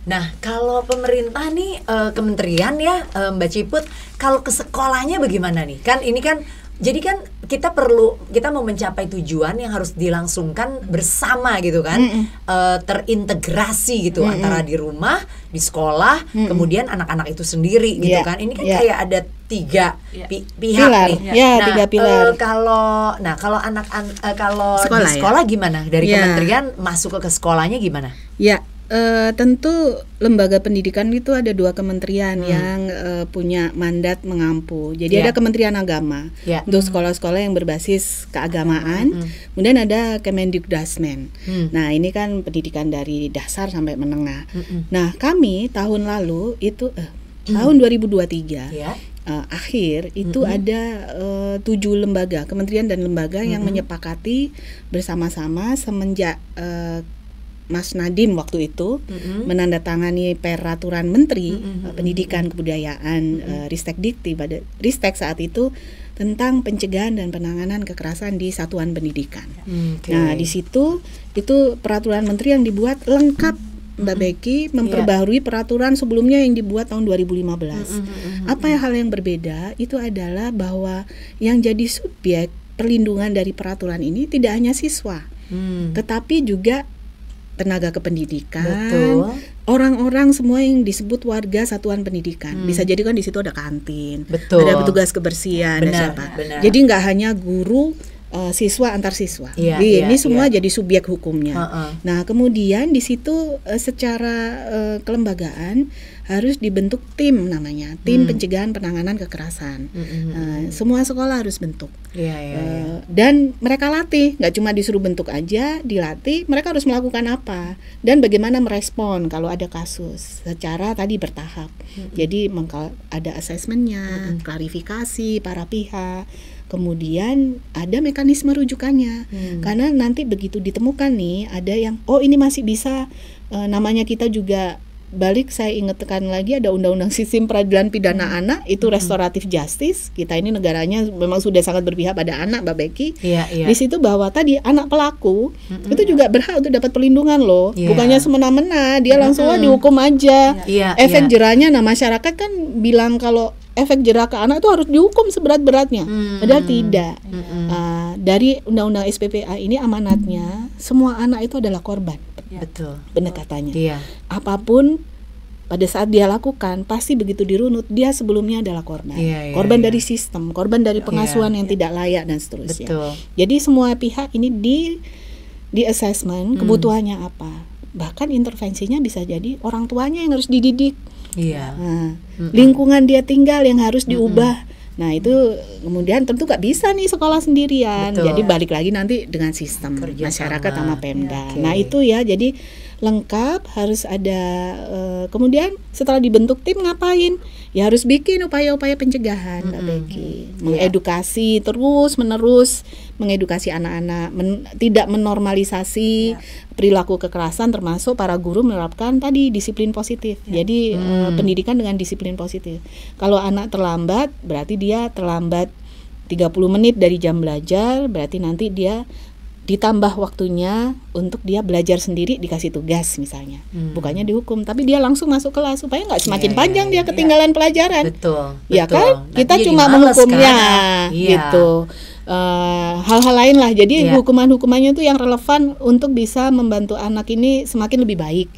B: Nah, kalau pemerintah nih, kementerian ya, Mbak Ciput, kalau ke sekolahnya bagaimana nih? Kan ini kan, jadi kan kita mau mencapai tujuan yang harus dilangsungkan bersama gitu kan, terintegrasi gitu antara di rumah, di sekolah, kemudian anak-anak itu sendiri gitu kan. Ini kan kayak ada 3 pihak nih.
A: Nah, 3 pilar.
B: Kalau di sekolah gimana? Dari kementerian masuk ke sekolahnya gimana?
A: Ya. Tentu lembaga pendidikan itu ada 2 kementerian yang punya mandat mengampu. Jadi ada Kementerian Agama untuk sekolah-sekolah yang berbasis keagamaan. Kemudian ada Kemendikbudrismen. Nah, ini kan pendidikan dari dasar sampai menengah. Nah, kami tahun lalu itu tahun 2023 akhir itu ada 7 lembaga, kementerian dan lembaga yang menyepakati bersama-sama semenjak Mas Nadiem waktu itu menandatangani peraturan Menteri Pendidikan Kebudayaan Ristekdikti pada Ristek saat itu tentang pencegahan dan penanganan kekerasan di satuan pendidikan. Nah, di situ itu peraturan menteri yang dibuat lengkap Mbak Becky, memperbaharui peraturan sebelumnya yang dibuat tahun 2015. Apa hal yang berbeda itu adalah bahwa yang jadi subjek perlindungan dari peraturan ini tidak hanya siswa, tetapi juga tenaga kependidikan, orang-orang semua yang disebut warga satuan pendidikan. Bisa jadi kan di situ ada kantin, ada petugas kebersihan, ada siapa. Jadi nggak hanya guru, siswa antar siswa. Ini semua jadi subjek hukumnya. Nah, kemudian di situ secara kelembagaan harus dibentuk tim namanya, tim pencegahan penanganan kekerasan. Semua sekolah harus bentuk. Dan mereka latih, nggak cuma disuruh bentuk aja, dilatih, mereka harus melakukan apa dan bagaimana merespon kalau ada kasus secara tadi bertahap. Jadi ada asesmennya, klarifikasi para pihak. Kemudian ada mekanisme rujukannya, karena nanti begitu ditemukan nih ada yang ini masih bisa, namanya kita juga balik, saya ingatkan lagi ada Undang-Undang Sistem Peradilan Pidana Anak itu restoratif justice. Kita ini negaranya memang sudah sangat berpihak pada anak, Mbak Becky. Di situ bahwa tadi anak pelaku itu juga berhak untuk dapat perlindungan loh. Bukannya semena-mena dia langsung dihukum aja. Efek jerahnya, nah masyarakat kan bilang kalau efek jerah ke anak itu harus dihukum seberat-beratnya. Padahal tidak. Dari Undang-Undang SPPA ini amanatnya semua anak itu adalah korban.
B: Betul.
A: Pendekatannya. Apapun pada saat dia lakukan pasti begitu dirunut dia sebelumnya adalah korban. Korban dari sistem, korban dari pengasuhan yang tidak layak dan seterusnya. Jadi semua pihak ini di assessment kebutuhannya apa. Bahkan intervensinya bisa jadi orang tuanya yang harus dididik. Lingkungan dia tinggal yang harus diubah. Nah, itu kemudian tentu gak bisa nih sekolah sendirian. Jadi balik lagi nanti dengan sistem masyarakat sama Pemda. Nah, itu ya, jadi lengkap harus ada. Kemudian setelah dibentuk tim ngapain? Ya harus bikin upaya-upaya pencegahan, Mbak Becky. Mengedukasi terus menerus, mengedukasi anak-anak, tidak menormalisasi perilaku kekerasan, termasuk para guru menerapkan tadi disiplin positif. Jadi pendidikan dengan disiplin positif. Kalau anak terlambat, berarti dia terlambat 30 menit dari jam belajar, berarti nanti dia ditambah waktunya untuk dia belajar sendiri, dikasih tugas misalnya, bukannya dihukum, tapi dia langsung masuk kelas supaya nggak semakin panjang dia ketinggalan pelajaran.
B: Betul.
A: Ya kan, kita cuma menghukumnya gitu. Hal-hal lain lah. Jadi hukuman-hukumannya itu yang relevan untuk bisa membantu anak ini semakin lebih baik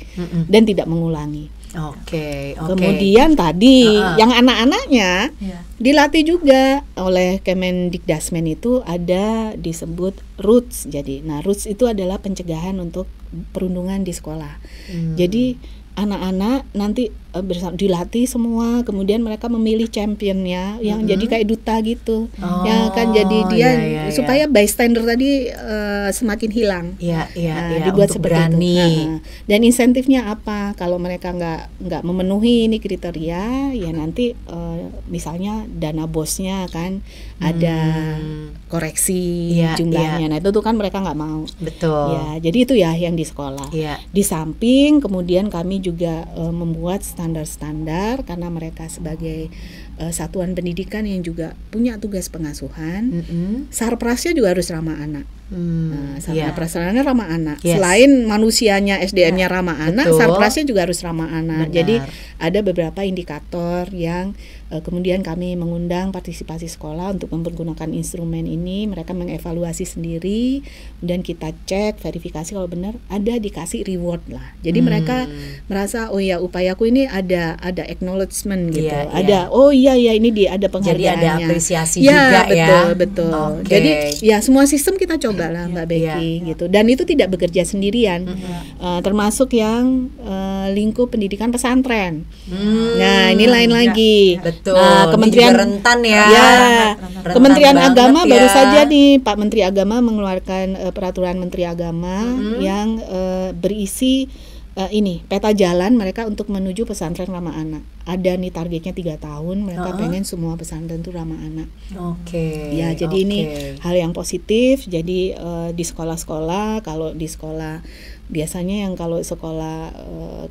A: dan tidak mengulangi.
B: Oke.
A: Kemudian tadi yang anak-anaknya dilatih juga oleh Kemendikdasmen itu ada disebut ROOTS. Jadi, ROOTS itu adalah pencegahan untuk perundungan di sekolah. Jadi anak-anak nanti dilatih semua, kemudian mereka memilih championnya yang jadi kayak duta gitu, yang akan jadi dia supaya bystander tadi semakin hilang. Dibuat seperti itu. Dan insentifnya apa? Kalau mereka nggak memenuhi ini kriteria, ya nanti misalnya dana bosnya kan ada koreksi jumlahnya. Nah itu tuh kan mereka nggak mau.
B: Betul.
A: Ya, jadi itu ya yang di sekolah. Di samping kemudian kami juga membuat standar-standar karena mereka sebagai satuan pendidikan yang juga punya tugas pengasuhan. Sarprasnya juga harus ramah anak. Sarprasnya ramah anak. Selain manusianya SDM-nya ramah anak, sarprasnya juga harus ramah anak. Jadi ada beberapa indikator yang kemudian kami mengundang partisipasi sekolah untuk mempergunakan instrumen ini. Mereka mengevaluasi sendiri dan kita cek verifikasi kalau benar, ada dikasih reward lah. Jadi mereka merasa oh ya upayaku ini ada acknowledgement gitu. Ada oh iya ini ada penghargaannya.
B: Jadi ada apresiasi juga
A: betul. Jadi ya semua sistem kita coba lah Mbak Becky gitu. Dan itu tidak bekerja sendirian. Termasuk yang lingkup pendidikan pesantren. Nah, ini lain lagi.
B: Betul.
A: Nah, Kementerian
B: rentan
A: Kementerian Agama baru saja nih Pak Menteri Agama mengeluarkan peraturan Menteri Agama yang berisi ini peta jalan mereka untuk menuju pesantren ramah anak. Ada nih targetnya 3 tahun, mereka pengen semua pesantren itu ramah anak. Ya, jadi ini hal yang positif. Jadi di sekolah-sekolah, kalau di sekolah biasanya yang kalau sekolah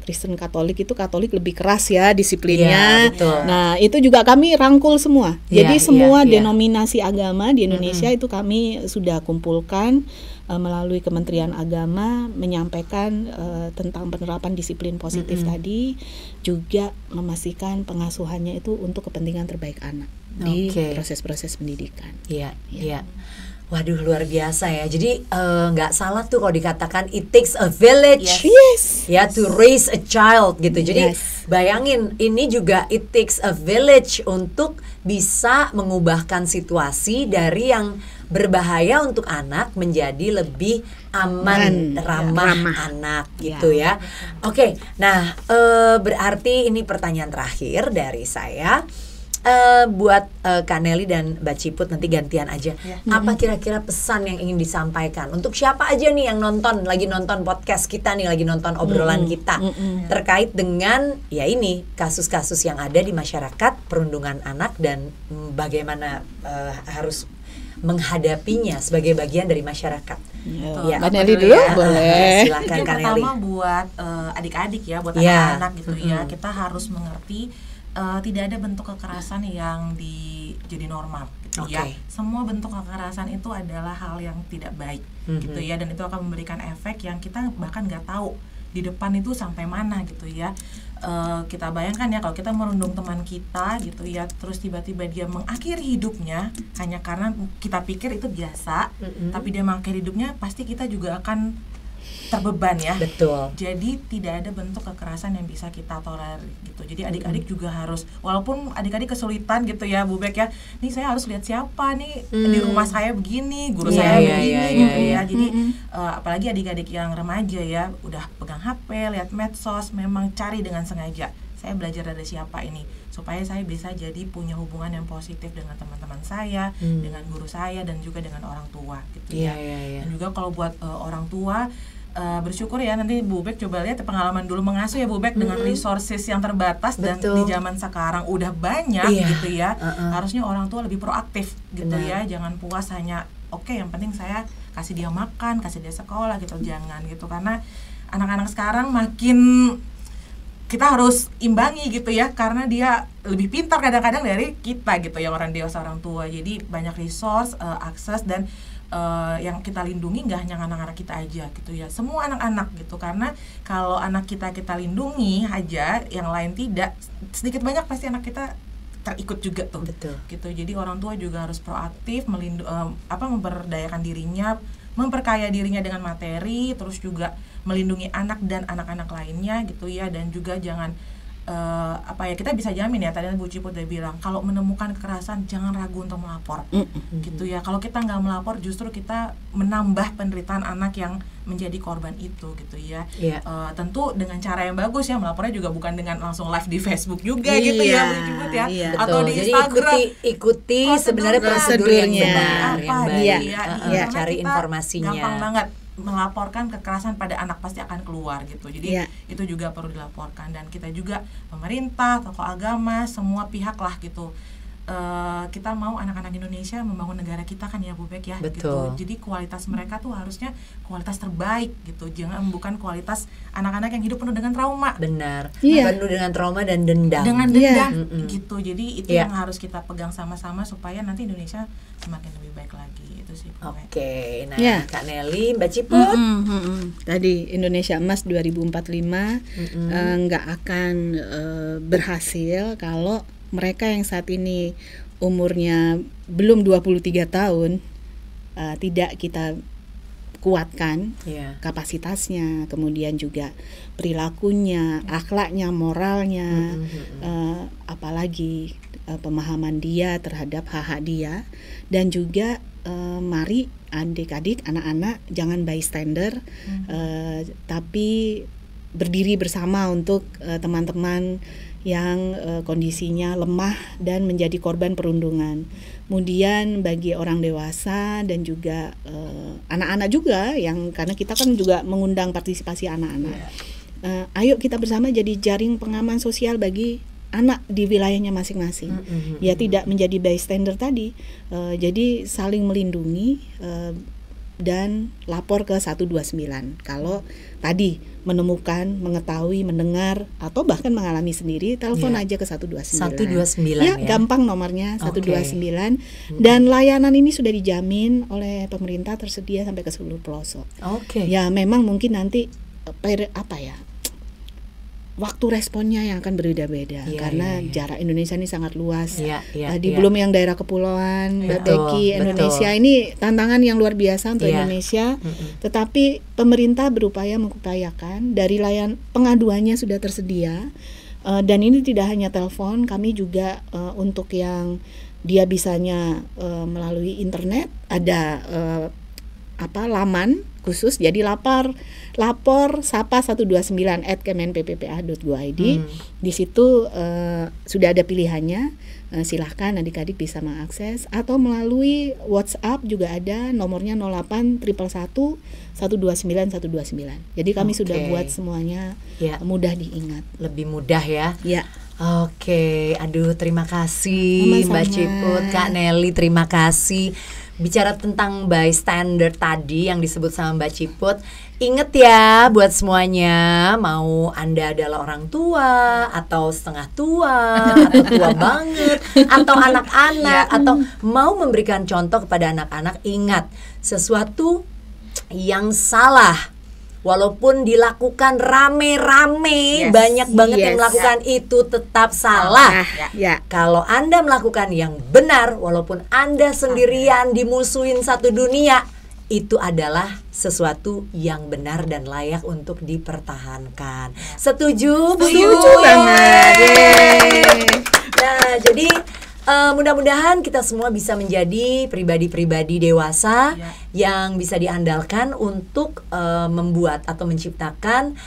A: Kristen Katolik itu Katolik lebih keras ya disiplinnya. Nah, itu juga kami rangkul semua. Jadi semua denominasi agama di Indonesia itu kami sudah kumpulkan melalui Kementerian Agama, menyampaikan tentang penerapan disiplin positif tadi, juga memastikan pengasuhannya itu untuk kepentingan terbaik anak di proses-proses pendidikan.
B: Waduh, luar biasa ya. Jadi nggak salah tuh kalau dikatakan it takes a village ya to raise a child gitu. Jadi bayangin ini juga it takes a village untuk bisa mengubahkan situasi dari yang berbahaya untuk anak menjadi lebih aman, ramah anak gitu ya. Oke, nah berarti ini pertanyaan terakhir dari saya. Buat Kak Nelly dan Mbak Ciput nanti gantian aja. Apa kira-kira pesan yang ingin disampaikan untuk siapa aja nih yang lagi nonton podcast kita nih, lagi nonton obrolan kita terkait dengan ya ini kasus-kasus yang ada di masyarakat perundungan anak dan bagaimana harus menghadapinya sebagai bagian dari masyarakat.
A: Kak Nelly dulu boleh.
B: Silakan Kak Nelly.
C: Pertama buat adik-adik ya, buat anak-anak gitu ya, kita harus mengerti tidak ada bentuk kekerasan yang jadi normal gitu ya. Semua bentuk kekerasan itu adalah hal yang tidak baik gitu ya, dan itu akan memberikan efek yang kita bahkan nggak tahu di depan itu sampai mana gitu ya. Kita bayangkan ya kalau kita merundung teman kita gitu ya, terus tiba-tiba dia mengakhiri hidupnya hanya karena kita pikir itu biasa, tapi dia mengakhiri hidupnya, pasti kita juga akan terbeban ya.
B: Betul.
C: Jadi tidak ada bentuk kekerasan yang bisa kita tolerir gitu. Jadi adik-adik juga harus, walaupun adik-adik kesulitan gitu ya Bu Bek ya, nih saya harus lihat siapa nih di rumah saya begini, guru saya begini gitu ya. Jadi apalagi adik-adik yang remaja ya, udah pegang HP, lihat medsos, memang cari dengan sengaja. Saya belajar dari siapa ini supaya saya bisa jadi punya hubungan yang positif dengan teman-teman saya, dengan guru saya, dan juga dengan orang tua gitu ya. Dan juga kalau buat orang tua, bersyukur ya, nanti Bu Bek coba lihat pengalaman dulu mengasuh ya Bu Bek dengan resources yang terbatas. Dan di zaman sekarang udah banyak gitu ya. Harusnya orang tua lebih proaktif gitu ya, jangan puas hanya yang penting saya kasih dia makan, kasih dia sekolah gitu, jangan gitu, karena anak-anak sekarang makin kita harus imbangi gitu ya, karena dia lebih pintar kadang-kadang dari kita gitu ya, orang dewasa, orang tua. Jadi banyak resource, akses, dan yang kita lindungi nggak hanya anak-anak kita aja gitu ya, semua anak-anak gitu, karena kalau anak kita lindungi aja, yang lain tidak, sedikit banyak pasti anak kita terikut juga tuh.
B: Betul.
C: Gitu. Jadi orang tua juga harus proaktif memberdayakan dirinya, memperkaya dirinya dengan materi, terus juga melindungi anak dan anak-anak lainnya gitu ya, dan juga jangan kita bisa jamin ya, tadi Bu Ciput udah bilang kalau menemukan kekerasan jangan ragu untuk melapor gitu ya. Kalau kita nggak melapor justru kita menambah penderitaan anak yang menjadi korban itu gitu ya. Tentu dengan cara yang bagus ya, melapornya juga bukan dengan langsung live di Facebook juga gitu ya Bu Ciput ya, atau di Instagram.
B: Jadi ikuti sebenarnya prosedur yang benar, yang baik, cari informasinya.
C: Gampang banget melaporkan kekerasan pada anak, pasti akan keluar gitu. Jadi itu juga perlu dilaporkan, dan kita juga pemerintah, tokoh agama, semua pihak lah gitu. Kita mau anak-anak Indonesia membangun negara kita kan ya Bu Bek ya.
B: Betul.
C: Gitu. Jadi kualitas mereka tuh harusnya kualitas terbaik gitu, bukan kualitas anak-anak yang hidup penuh dengan trauma.
B: Benar. Penuh dengan trauma dan dendam.
C: Dengan dendam gitu. Jadi itu yang harus kita pegang sama-sama supaya nanti Indonesia semakin lebih baik lagi.
B: Oke, nah Kak Nelly, Mbak Ciput,
A: tadi Indonesia Emas 2045 nggak akan berhasil kalau mereka yang saat ini umurnya belum 23 tahun tidak kita kuatkan kapasitasnya, kemudian juga perilakunya, akhlaknya, moralnya, apalagi pemahaman dia terhadap hak-hak dia, dan juga mari adik-adik, anak-anak jangan bystander, tapi berdiri bersama untuk teman-teman yang kondisinya lemah dan menjadi korban perundungan. Kemudian bagi orang dewasa dan juga anak-anak juga, yang karena kita kan juga mengundang partisipasi anak-anak. Ayo kita bersama jadi jaring pengaman sosial bagi anak di wilayahnya masing-masing. Ya tidak menjadi bystander tadi. Jadi saling melindungi dan lapor ke 129 kalau tadi menemukan, mengetahui, mendengar atau bahkan mengalami sendiri, telepon aja ke 129.
B: 129 ya.
A: Gampang nomornya 129. Dan layanan ini sudah dijamin oleh pemerintah, tersedia sampai ke seluruh pelosok. Ya memang mungkin nanti waktu responnya yang akan berbeda-beda karena jarak Indonesia ini sangat luas. Belum yang daerah kepulauan, Mbak Becky, Indonesia ini tantangan yang luar biasa untuk Indonesia. Tetapi pemerintah berupaya mengupayakan, dari pengaduannya sudah tersedia, dan ini tidak hanya telepon, kami juga untuk yang dia bisanya melalui internet ada laman khusus, jadi lapor sapa 129@kemenpppa.go.id. Di situ sudah ada pilihannya, silahkan adik-adik bisa mengakses, atau melalui WhatsApp juga ada, nomornya 08 111 129 129. Jadi kami sudah buat semuanya mudah diingat,
B: lebih mudah ya. Aduh, terima kasih Mbak Ciput, Kak Nelly, terima kasih. Bicara tentang bystander tadi yang disebut sama Mbak Ciput, inget ya buat semuanya, mau Anda adalah orang tua atau setengah tua atau tua banget atau anak-anak atau mau memberikan contoh kepada anak-anak, ingat sesuatu yang salah walaupun dilakukan rame-rame, banyak banget yang melakukan itu tetap salah. Kalau Anda melakukan yang benar, walaupun Anda sendirian dimusuhin satu dunia, itu adalah sesuatu yang benar dan layak untuk dipertahankan. Setuju?
A: Setuju banget.
B: Nah, jadi mudah-mudahan kita semua bisa menjadi pribadi-pribadi dewasa yang bisa diandalkan untuk membuat atau menciptakan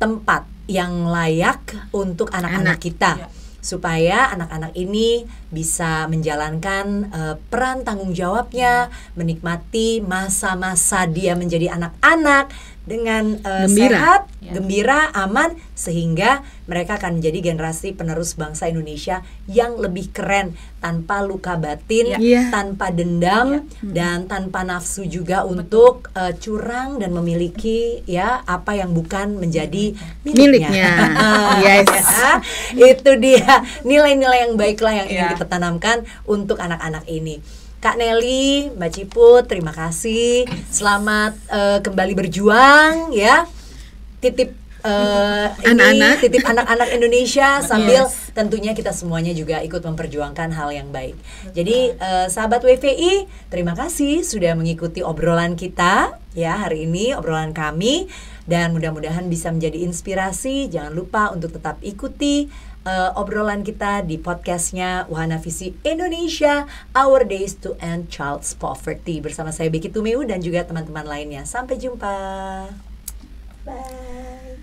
B: tempat yang layak untuk anak-anak kita, supaya anak-anak ini bisa menjalankan peran tanggung jawabnya, menikmati masa-masa dia menjadi anak-anak dengan sehat, gembira, aman, sehingga mereka akan menjadi generasi penerus bangsa Indonesia yang lebih keren, tanpa luka batin, tanpa dendam, dan tanpa nafsu juga untuk curang dan memiliki apa yang bukan menjadi miliknya. Itu dia nilai-nilai yang baiklah yang ingin kita tanamkan untuk anak-anak ini. Kak Nelly, Mbak Ciput, terima kasih. Selamat kembali berjuang ya. Titip
A: anak-anak,
B: titip anak-anak Indonesia sambil tentunya kita semuanya juga ikut memperjuangkan hal yang baik. Jadi sahabat WVI, terima kasih sudah mengikuti obrolan kita ya hari ini, obrolan kami, dan mudah-mudahan bisa menjadi inspirasi. Jangan lupa untuk tetap ikuti obrolan kita di podcastnya Wahana Visi Indonesia, Our Days to End Child's Poverty, bersama saya Becky Tumeu dan juga teman-teman lainnya. Sampai jumpa. Bye.